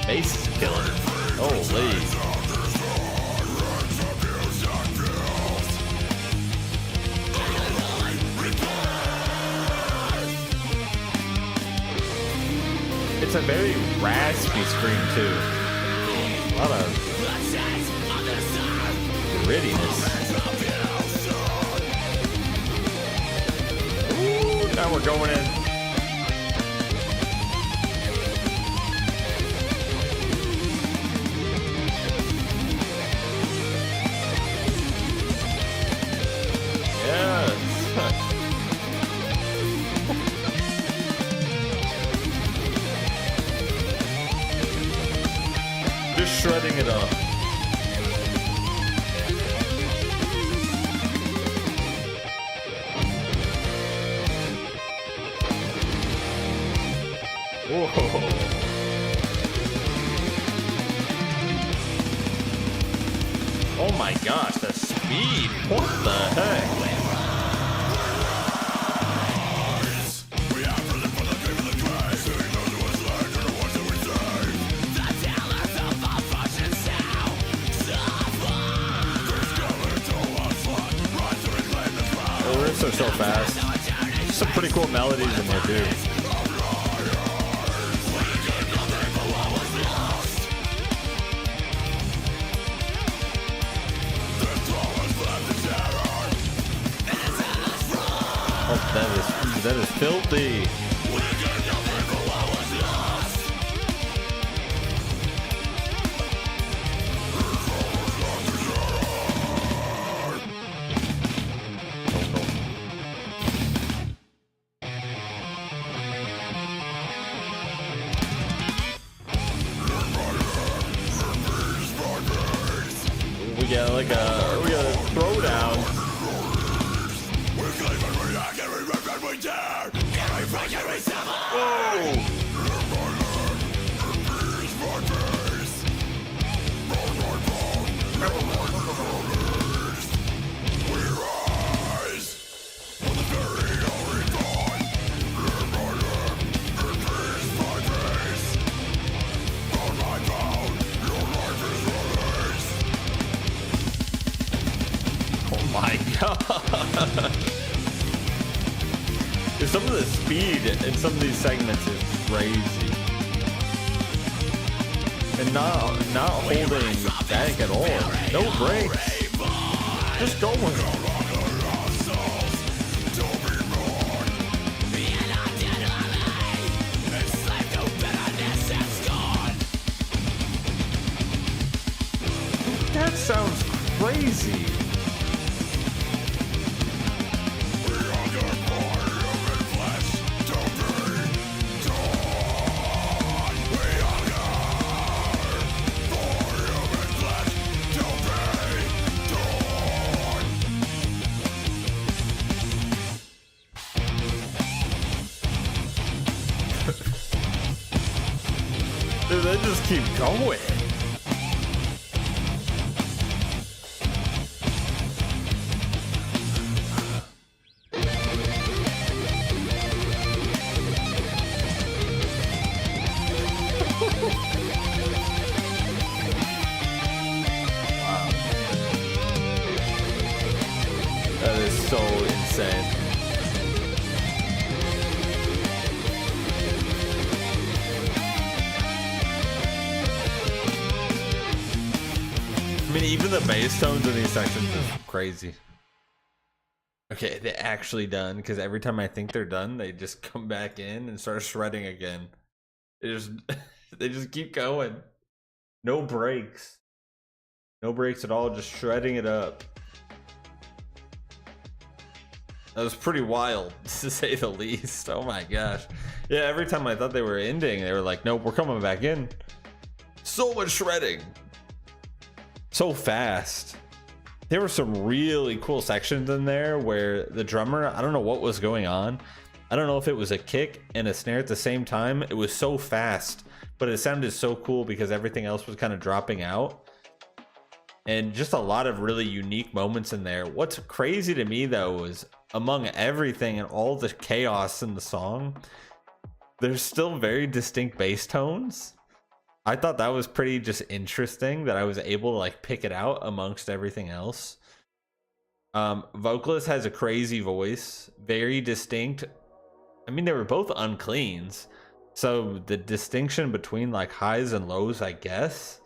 Bass is killer. Holy. It's a very raspy scream too. A lot of grittiness. Ooh, now we're going in. Yes. Just shredding it up. Whoa. Oh my gosh, the speed. What the heck? The riffs are so fast. Some pretty cool melodies in there too. Oh, that is filthy. We got like a throwdown. Oh my god. Some of the speed in some of these segments is crazy. And not holding back at all. No brakes. Just going. That sounds crazy. Dude, they just keep going. Wow. That is so insane. I mean, even the bass tones in these sections are crazy. Okay, they're actually done, because every time I think they're done, they just come back in and start shredding again. They just keep going. No breaks. No breaks at all, just shredding it up. That was pretty wild, to say the least. Oh my gosh. Yeah, every time I thought they were ending, they were like, nope, we're coming back in. So much shredding. So fast. There were some really cool sections in there where the drummer, I don't know what was going on. I don't know if it was a kick and a snare at the same time. It was so fast, but it sounded so cool because everything else was kind of dropping out. and just a lot of really unique moments in there. What's crazy to me though is among everything and all the chaos in the song, there's still very distinct bass tones. I thought that was pretty just interesting that I was able to like pick it out amongst everything else. Vocalist has a crazy voice, very distinct. I mean, they were both uncleans, so the distinction between like highs and lows, I guess,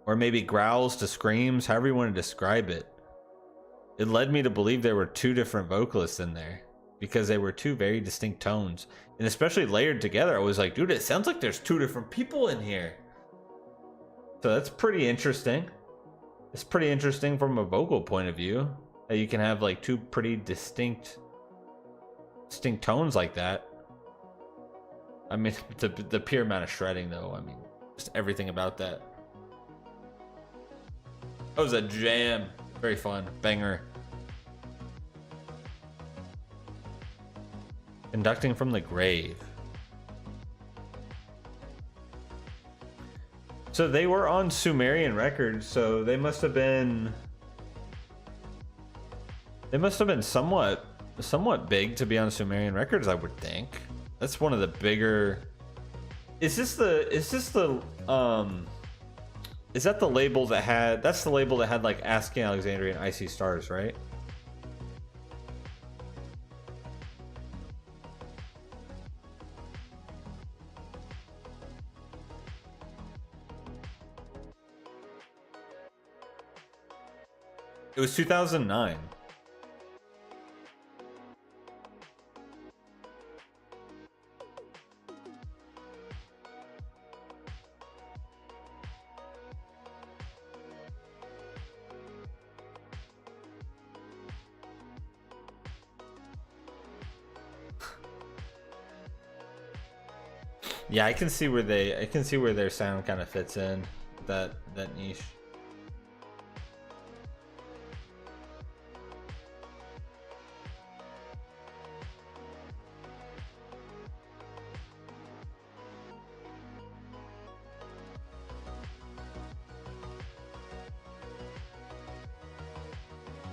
or maybe growls to screams, however you want to describe it, it led me to believe there were two different vocalists in there because they were two very distinct tones, and especially layered together. I was like, dude, it sounds like there's two different people in here. So that's pretty interesting. It's pretty interesting from a vocal point of view that you can have like two pretty distinct tones like that. I mean, the pure amount of shredding though, I mean, just everything about that. That was a jam. Very fun. Banger. Conducting from the Grave. So they were on Sumerian Records, so they must have been somewhat big to be on Sumerian Records, I would think. That's one of the bigger. Is that the label that had, that's the label that had like Asking Alexandria and Icy Stars, right? It was 2009. Yeah, I can see where their sound kind of fits in that niche.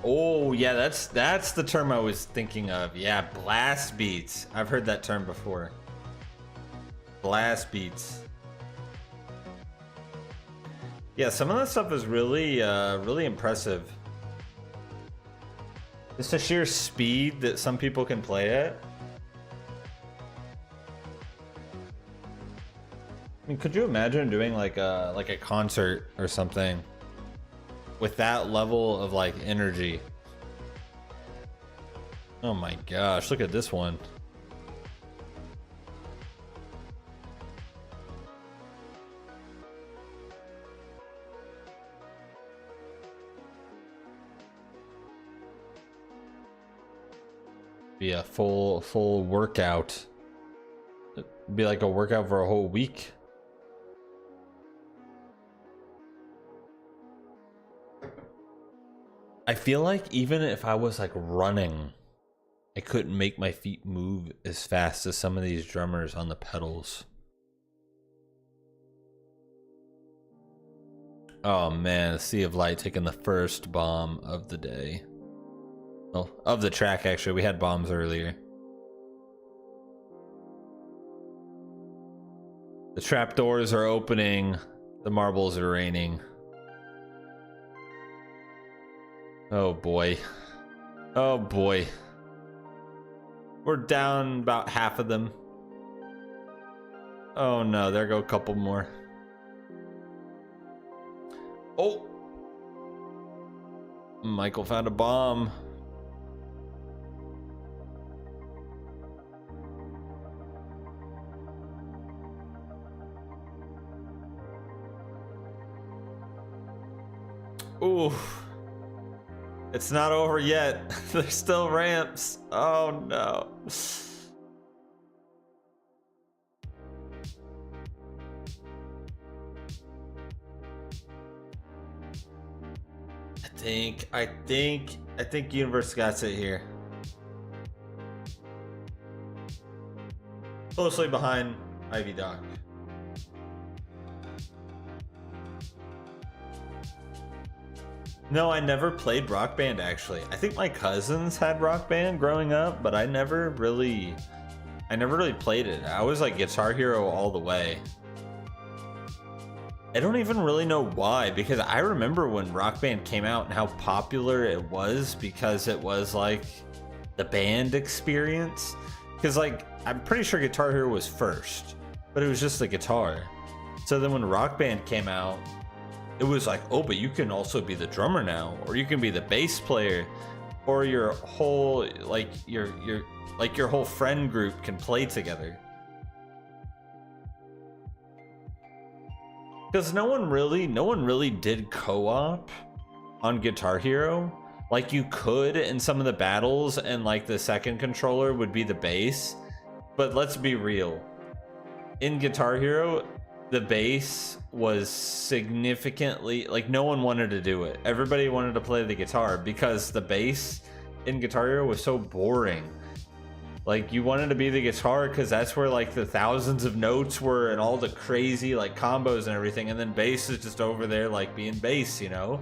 Oh yeah, that's the term I was thinking of. Yeah, blast beats. I've heard that term before. Blast beats. Yeah, some of that stuff is really really impressive. Just the sheer speed that some people can play at. I mean, could you imagine doing like a concert or something with that level of like energy? Oh my gosh, look at this one. Be a full workout. It'd be like a workout for a whole week. I feel like even if I was like running, I couldn't make my feet move as fast as some of these drummers on the pedals. Oh man, Sea of Light taking the first bomb of the day. Well, of the track actually. We had bombs earlier. The trapdoors are opening. The marbles are raining. Oh boy. Oh boy. We're down about half of them. Oh no, there go a couple more. Oh! Michael found a bomb. Ooh. It's not over yet. There's still ramps. Oh no. I think Universe got it here. Closely behind Ivy Doc. No, I never played Rock Band actually. I think my cousins had Rock Band growing up, but I never really played it. I was like Guitar Hero all the way. I don't even really know why, because I remember when Rock Band came out and how popular it was, because it was like the band experience. Because like, I'm pretty sure Guitar Hero was first, but it was just the guitar. So then when Rock Band came out, it was like, oh, but you can also be the drummer now, or you can be the bass player, or your whole like your whole friend group can play together. Because no one really did co-op on Guitar Hero. Like you could in some of the battles, and like the second controller would be the bass. But let's be real. In Guitar Hero, the bass was significantly, like, no one wanted to do it. Everybody wanted to play the guitar because the bass in Guitar Hero was so boring. Like, you wanted to be the guitar because that's where like the thousands of notes were and all the crazy like combos and everything, and then bass is just over there like being bass, you know?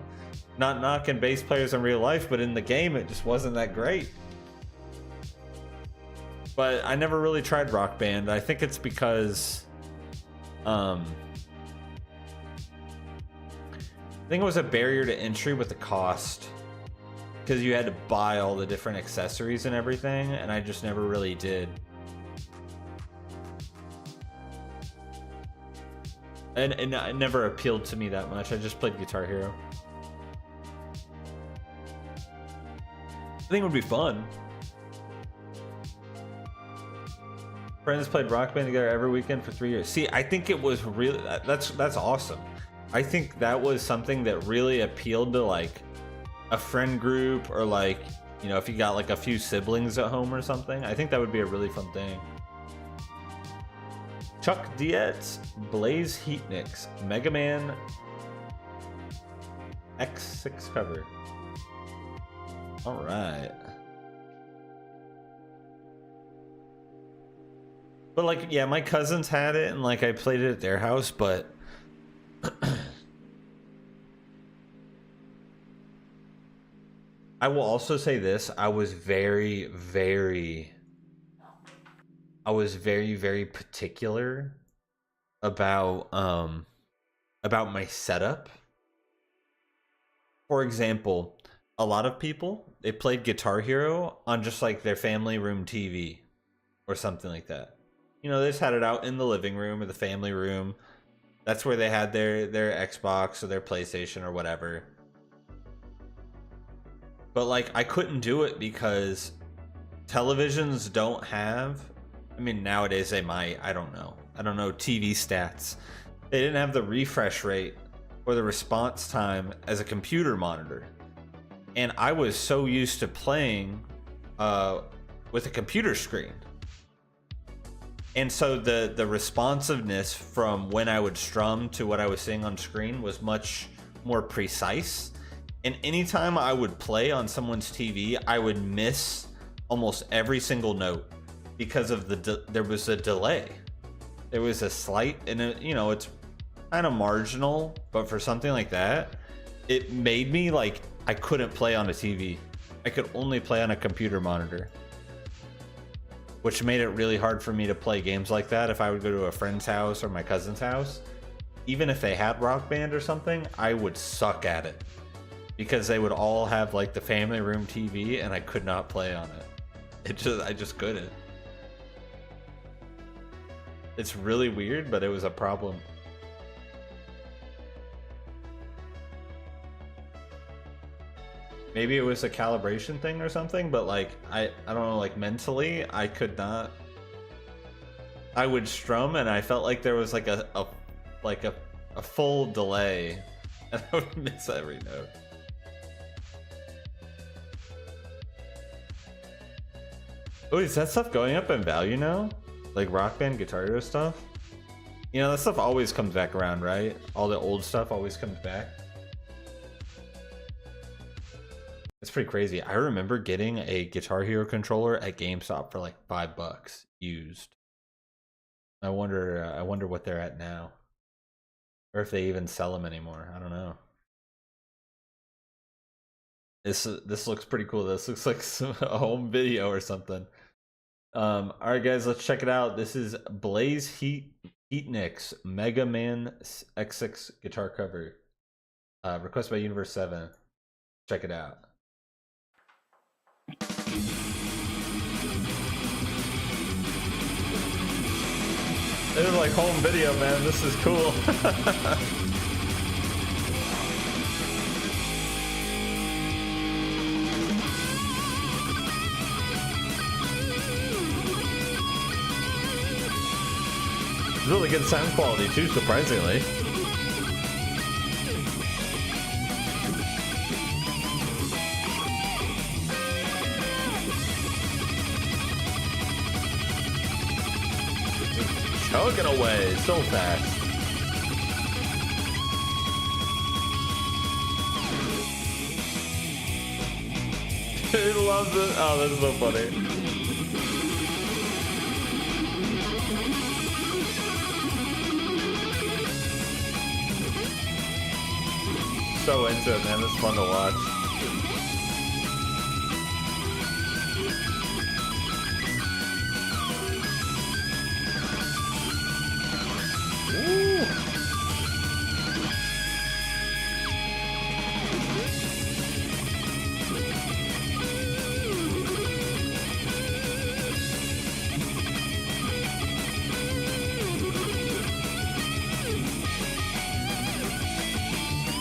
Not knocking bass players in real life, but in the game it just wasn't that great. But I never really tried Rock Band. I think it's because I think it was a barrier to entry with the cost, because you had to buy all the different accessories and everything, and I just never really did. And it never appealed to me that much. I just played Guitar Hero. I think it would be fun. Friends played Rock Band together every weekend for 3 years. See, I think it was really, that's awesome. I think that was something that really appealed to like a friend group, or like, you know, if you got like a few siblings at home or something. I think that would be a really fun thing. Chuck Dietz, Blaze Heatniks, Mega Man X6 cover. All right. But like, yeah, my cousins had it, and like I played it at their house, but I will also say this: I was very, very particular about my setup. For example, a lot of people, they played Guitar Hero on just like their family room TV or something like that. You know, they just had it out in the living room or the family room. That's where they had their Xbox or their PlayStation or whatever. But like, I couldn't do it because televisions don't have, I mean, nowadays they might, I don't know TV stats. They didn't have the refresh rate or the response time as a computer monitor. And I was so used to playing with a computer screen. And so the responsiveness from when I would strum to what I was seeing on screen was much more precise. And anytime I would play on someone's TV, I would miss almost every single note because of there was a delay. There was a slight, and you know, it's kind of marginal, but for something like that, it made me like I couldn't play on a TV. I could only play on a computer monitor, which made it really hard for me to play games like that if I would go to a friend's house or my cousin's house. Even if they had Rock Band or something, I would suck at it because they would all have like the family room TV and I could not play on it. I just couldn't. It's really weird, but it was a problem. Maybe it was a calibration thing or something, but like I don't know, like mentally I could not. I would strum and I felt like there was like a full delay and I would miss every note. Oh, is that stuff going up in value now? Like Rock Band, Guitar Hero stuff? You know, that stuff always comes back around, right? All the old stuff always comes back. It's pretty crazy. I remember getting a Guitar Hero controller at GameStop for like $5 used. I wonder what they're at now, or if they even sell them anymore. I don't know. This looks pretty cool. This looks like a home video or something. All right, guys, let's check it out. This is Blaze Heatnik's Mega Man X6 guitar cover. Request by Universe 7. Check it out. This is like home video, man. This is cool. Really good sound quality too, surprisingly. Chugging away so fast. He loves it. Oh, that's so funny. So into it, man. It's fun to watch. Ooh.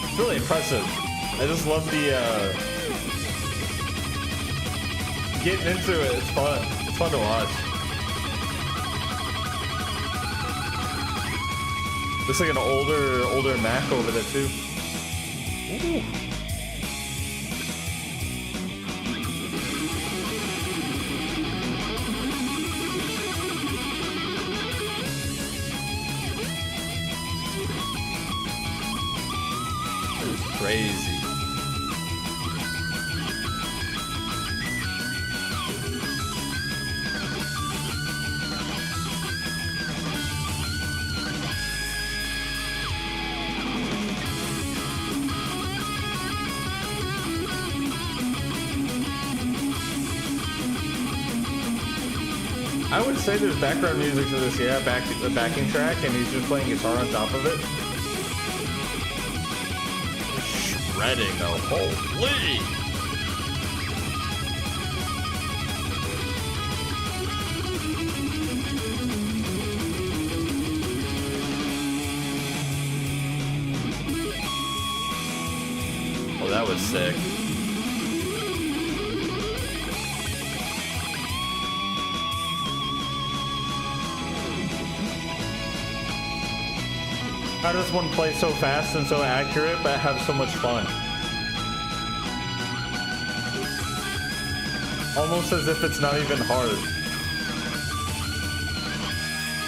It's really impressive. I just love the getting into it. It's fun. It's fun to watch. Looks like an older Mac over there too. Ooh. It's crazy. I would say there's background music to this, yeah, the backing track, and he's just playing guitar on top of it. Shredding the holy. Oh, that was sick. How does one play so fast and so accurate but have so much fun? Almost as if it's not even hard.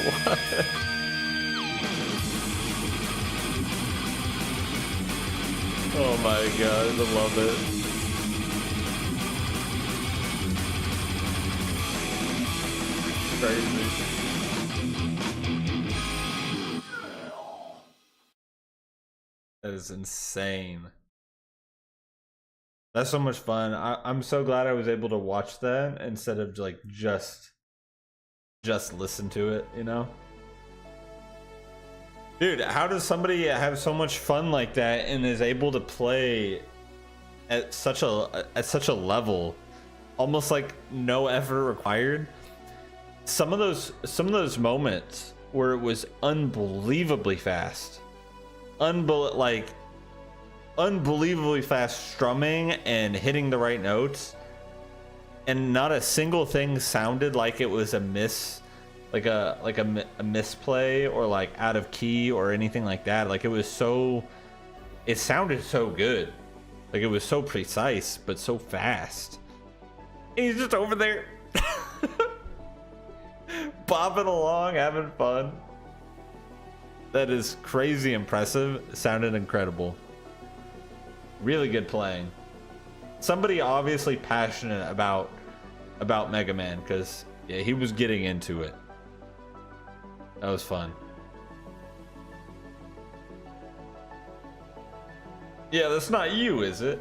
What? Oh my god, I love it. Crazy. That is insane. That's so much fun. I'm so glad I was able to watch that instead of like just listen to it, you know? Dude, how does somebody have so much fun like that and is able to play at such a level, almost like no effort required? Some of those moments where it was unbelievably fast. Unbelievably fast strumming and hitting the right notes, and not a single thing sounded like it was a misplay or like out of key or anything like that. Like it sounded so good, like it was so precise but so fast. And he's just over there bopping along, having fun. That is crazy impressive. It sounded incredible. Really good playing. Somebody obviously passionate about Mega Man, because yeah, he was getting into it. That was fun. Yeah, that's not you, is it?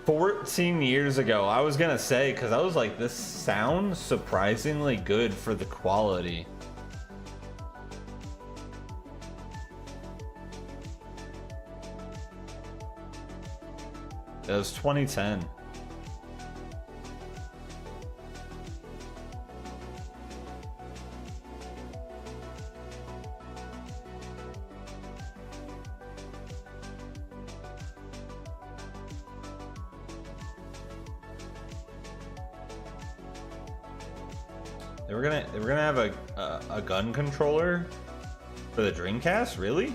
14 years ago. I was gonna say, because I was like, this sounds surprisingly good for the quality. It was 2010. They were gonna have a gun controller for the Dreamcast, really?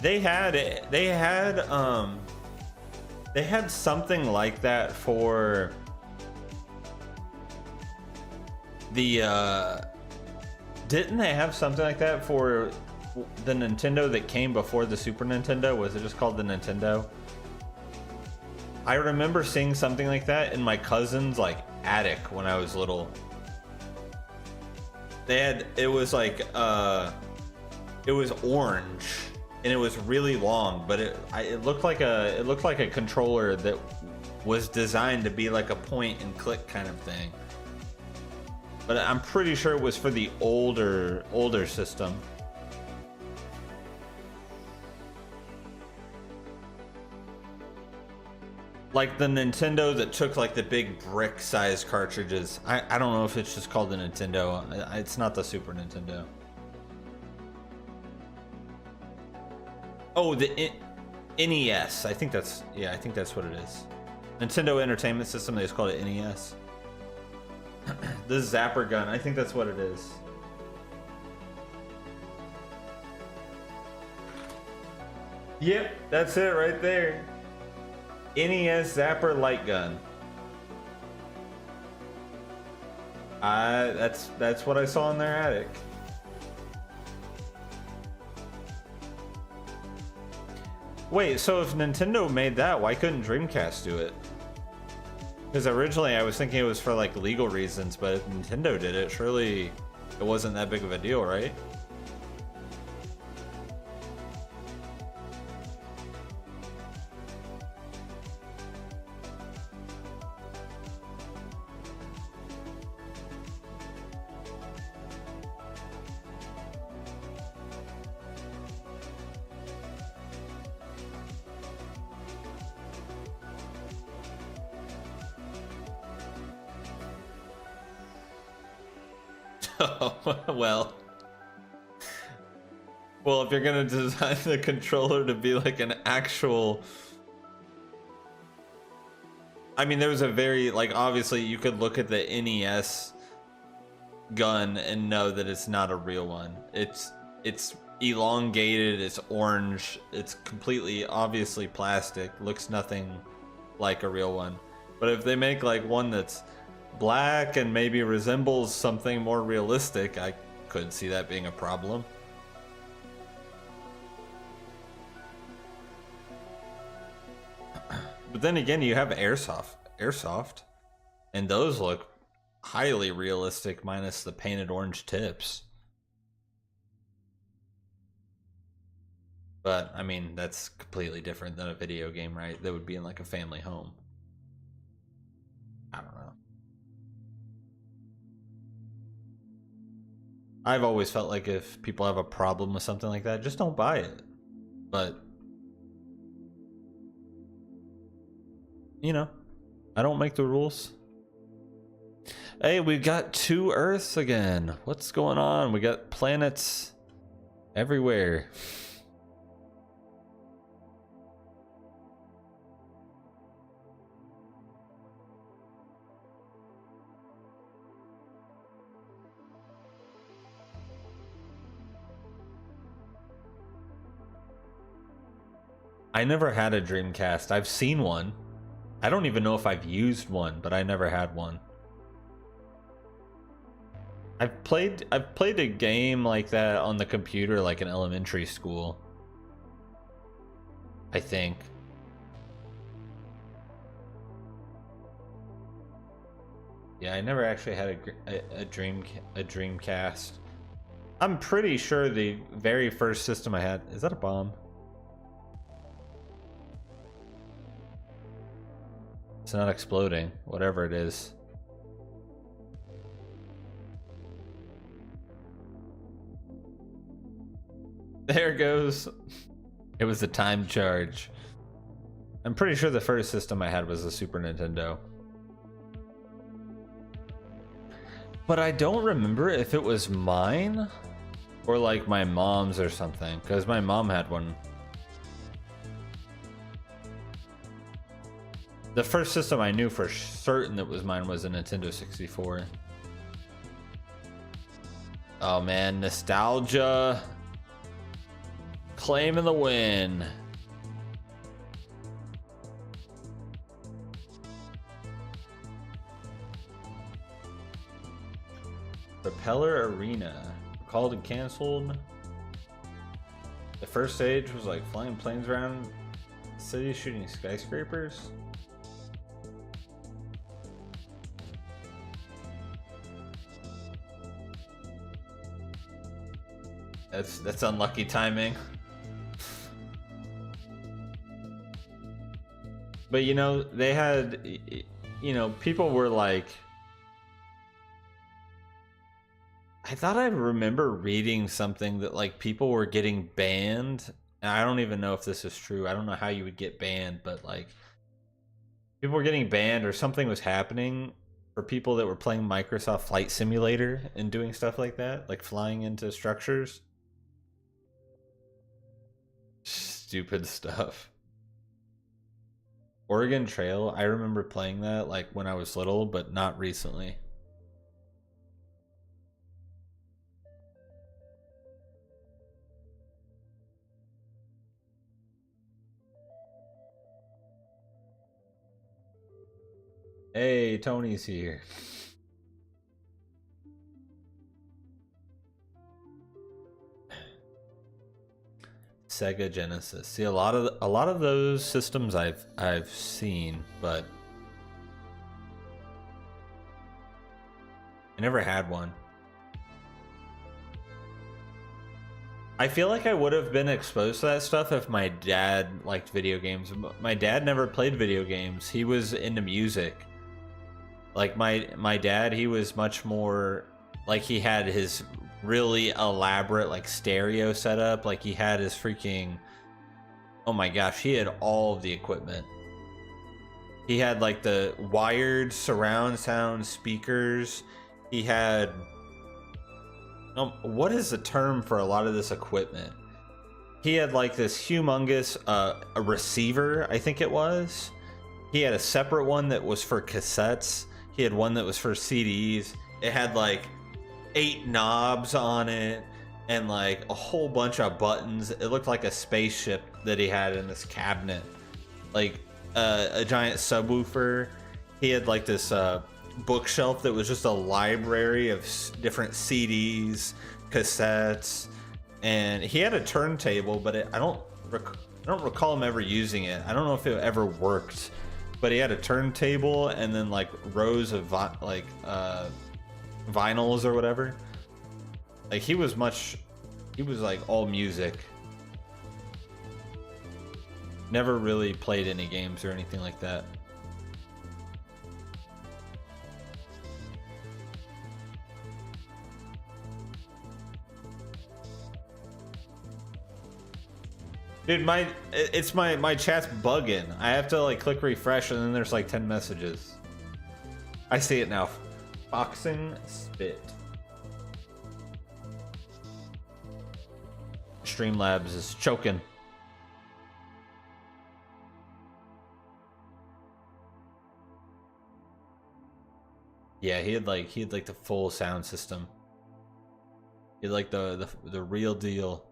They had something like that for the didn't they have something like that for the Nintendo that came before the Super Nintendo? Was it just called the Nintendo? I remember seeing something like that in my cousin's like attic when I was little. It was like it was orange and it was really long, but it looked like a controller that was designed to be like a point and click kind of thing. But I'm pretty sure it was for the older system. Like the Nintendo that took like the big brick size cartridges. I don't know if it's just called the Nintendo. It's not the Super Nintendo. Oh, the NES. I think that's what it is. Nintendo Entertainment System. They just called it NES. The Zapper gun. I think that's what it is. Yep, that's it right there. NES Zapper light gun. That's what I saw in their attic. Wait, so if Nintendo made that, why couldn't Dreamcast do it? Because originally I was thinking it was for like legal reasons, but if Nintendo did it, surely it wasn't that big of a deal, right? Well, if you're gonna design the controller to be like an actual, I mean, there was a very like obviously you could look at the NES gun and know that it's not a real one. It's elongated, it's orange, it's completely obviously plastic, looks nothing like a real one. But if they make like one that's black and maybe resembles something more realistic, I could see that being a problem. But then again, you have airsoft, and those look highly realistic minus the painted orange tips. But I mean, that's completely different than a video game, right? That would be in like a family home. I don't know. I've always felt like if people have a problem with something like that, just don't buy it. But you know, I don't make the rules. Hey, we've got 2 Earths again. What's going on? We got planets everywhere. I never had a Dreamcast. I've seen one. I don't even know if I've used one, but I never had one. I've played a game like that on the computer like in elementary school, I think. Yeah, I never actually had a Dreamcast. I'm pretty sure the very first system I had, is that a bomb? It's not exploding, whatever it is. There it goes. It was a time charge. I'm pretty sure the first system I had was a Super Nintendo. But I don't remember if it was mine or like my mom's or something, because my mom had one. The first system I knew for certain that was mine was a Nintendo 64. Oh man, nostalgia. Claiming the win. Propeller Arena. Called and canceled. The first stage was like flying planes around the city shooting skyscrapers. That's unlucky timing. But you know, they had, you know, people were like, I thought I remember reading something that like people were getting banned. And I don't even know if this is true. I don't know how you would get banned, but like people were getting banned or something was happening for people that were playing Microsoft Flight Simulator and doing stuff like that, like flying into structures. Stupid stuff. Oregon Trail, I remember playing that like when I was little, but not recently. Hey, Tony's here. Sega Genesis. See, a lot of those systems I've seen, but I never had one. I feel like I would have been exposed to that stuff if my dad liked video games. My dad never played video games. He was into music. Like my dad, he was much more like he had his really elaborate like stereo setup. Like he had his freaking, oh my gosh, he had all of the equipment. He had like the wired surround sound speakers. He had what is the term for a lot of this equipment? He had like this humongous a receiver, I think it was. He had a separate one that was for cassettes. He had one that was for CDs. It had like 8 knobs on it and like a whole bunch of buttons. It looked like a spaceship that he had in this cabinet. Like a giant subwoofer. He had like this bookshelf that was just a library of different CDs, cassettes, and he had a turntable, but I don't recall him ever using it. I don't know if it ever worked. But he had a turntable and then like rows of vinyls or whatever. Like he was like all music. Never really played any games or anything like that. Dude, my chat's bugging. I have to like click refresh and then there's like 10 messages. I see it now. Boxing Spit. Streamlabs is choking. Yeah, he had like the full sound system. He had like the real deal.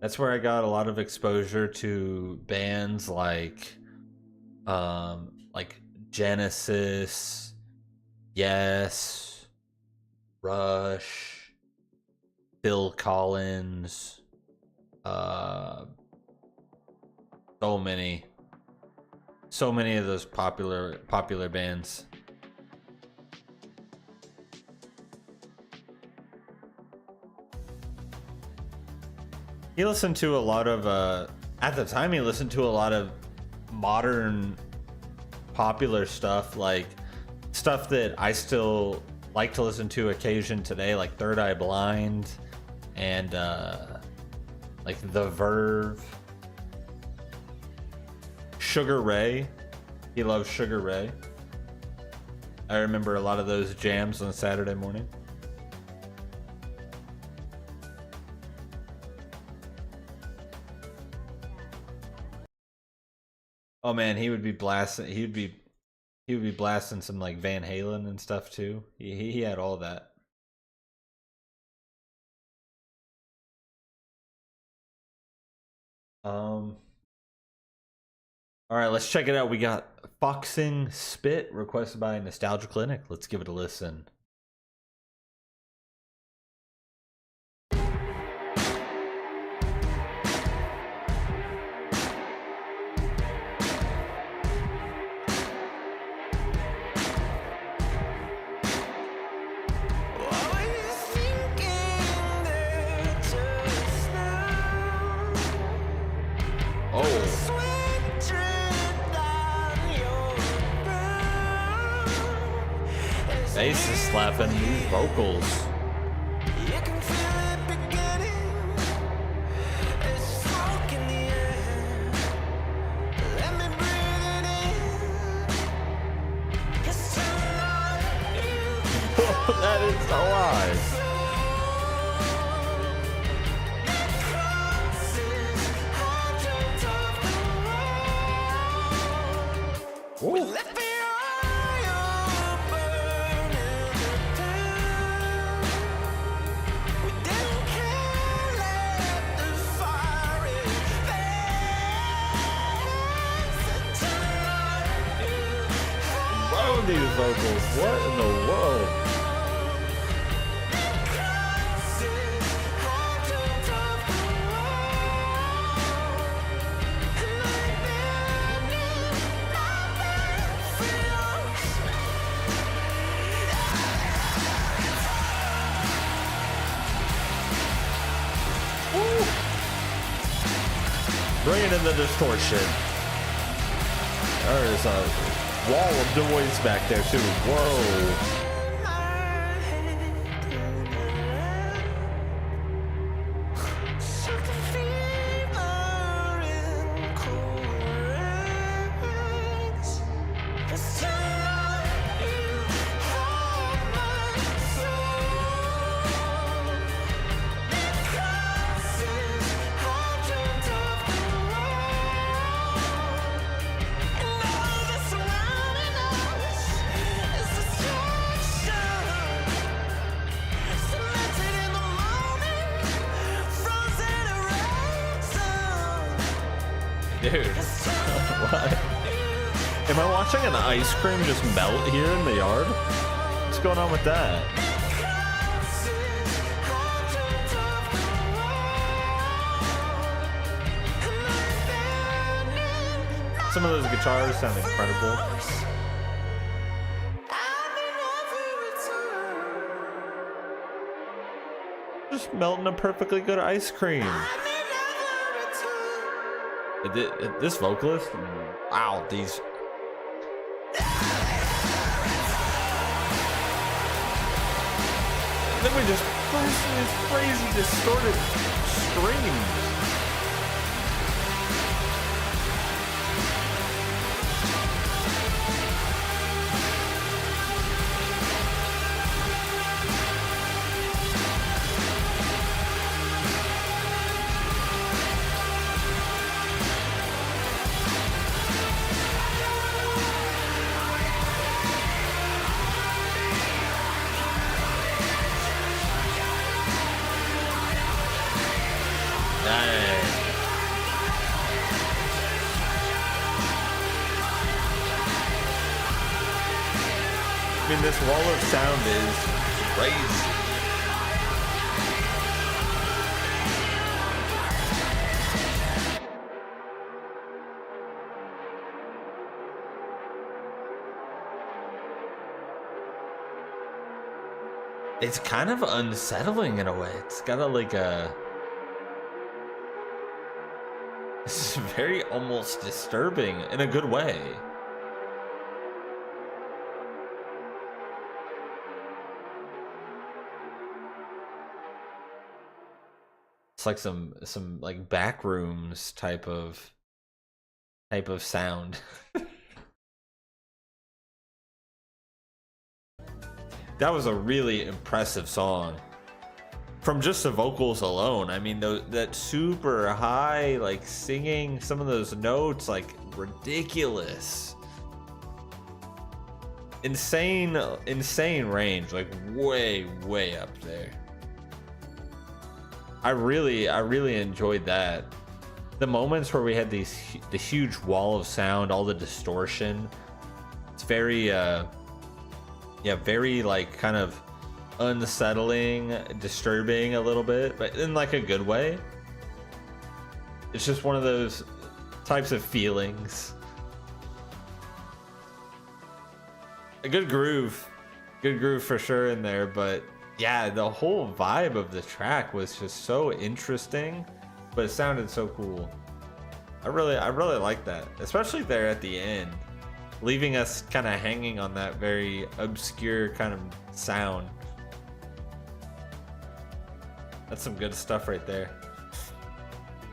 That's where I got a lot of exposure to bands like Genesis, Yes, Rush, Phil Collins, so many of those popular bands. He listened to a lot of at the time he listened to a lot of modern popular stuff, like stuff that I still like to listen to occasion today, like Third Eye Blind and like The Verve. Sugar Ray. He loves Sugar Ray. I remember a lot of those jams on Saturday morning. Oh man, he would be blasting. He would be blasting some like Van Halen and stuff too. He had all that. All right, let's check it out. We got Foxing Spit requested by Nostalgia Clinic. Let's give it a listen. Bass is slapping these vocals. That is so live. Ooh. These vocals, what in the world? Woo. Bringing in the distortion. There's a wall of noise back there too. Whoa. Dude, what? Am I watching an ice cream just melt here in the yard? What's going on with that? Some of those guitars sound incredible. Just melting a perfectly good ice cream. This vocalist, wow, these. And then we just burst in these crazy distorted screams. I mean, this wall of sound is crazy. It's kind of unsettling in a way. It's got a like a This is very almost disturbing in a good way. It's like some like back rooms type of sound. That was a really impressive song. From just the vocals alone, I mean, that super high, like singing some of those notes, like ridiculous, insane range, like way up there. I really enjoyed that. The moments where we had the huge wall of sound, all the distortion. It's very very like kind of unsettling, disturbing a little bit, but in like a good way. It's just one of those types of feelings. A good groove for sure in there, but yeah, the whole vibe of the track was just so interesting, but it sounded so cool. I really like that, especially there at the end, leaving us kind of hanging on that very obscure kind of sound. That's some good stuff right there.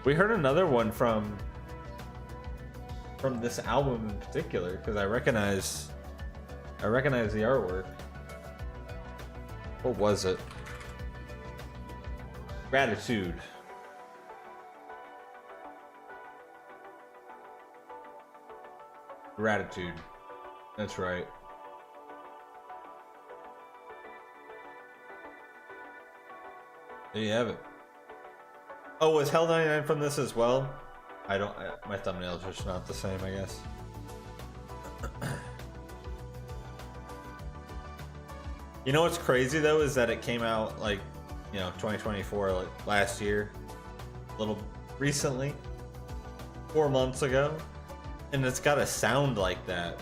We heard another one from this album in particular because I recognize the artwork. What was it? Gratitude. Gratitude. That's right. There you have it. Oh, was Hell 99 from this as well? My thumbnails are just not the same, I guess. You know what's crazy though is that it came out like, 2024, like last year, a little recently, 4 months ago, and it's got a sound like that.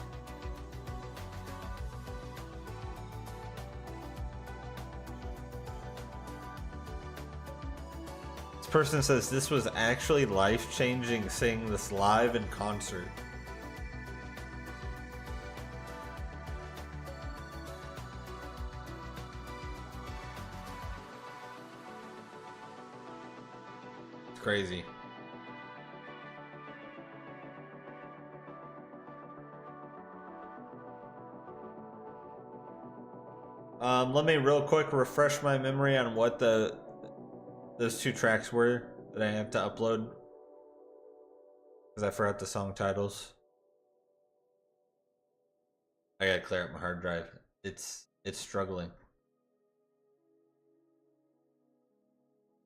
This person says this was actually life-changing seeing this live in concert. It's crazy. Let me real quick refresh my memory on what those two tracks were that I have to upload, because I forgot the song titles. I gotta clear up my hard drive. It's struggling.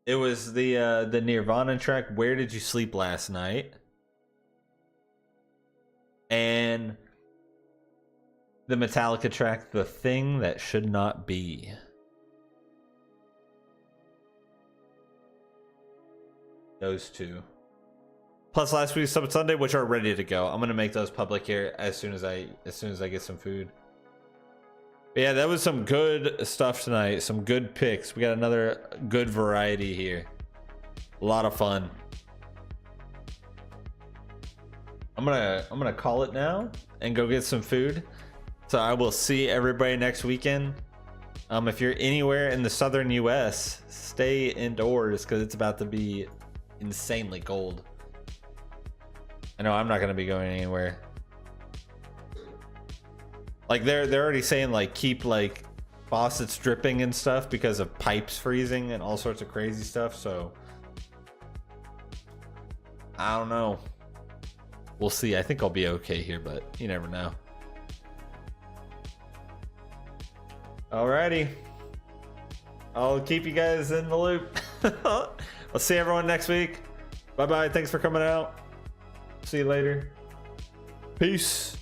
It was the Nirvana track, Where Did You Sleep Last Night? And the Metallica track, The Thing That Should Not Be. Those two. Plus last week's Sub Sunday, which are ready to go. I'm gonna make those public here as soon as I get some food. But yeah, that was some good stuff tonight. Some good picks. We got another good variety here. A lot of fun. I'm gonna call it now and go get some food. So I will see everybody next weekend. If you're anywhere in the southern US, stay indoors because it's about to be insanely cold. I know I'm not gonna be going anywhere. Like they're already saying like keep like faucets dripping and stuff because of pipes freezing and all sorts of crazy stuff. So I don't know. We'll see. I think I'll be okay here, but you never know. Alrighty. I'll keep you guys in the loop. I'll see everyone next week. Bye bye. Thanks for coming out. See you later. Peace.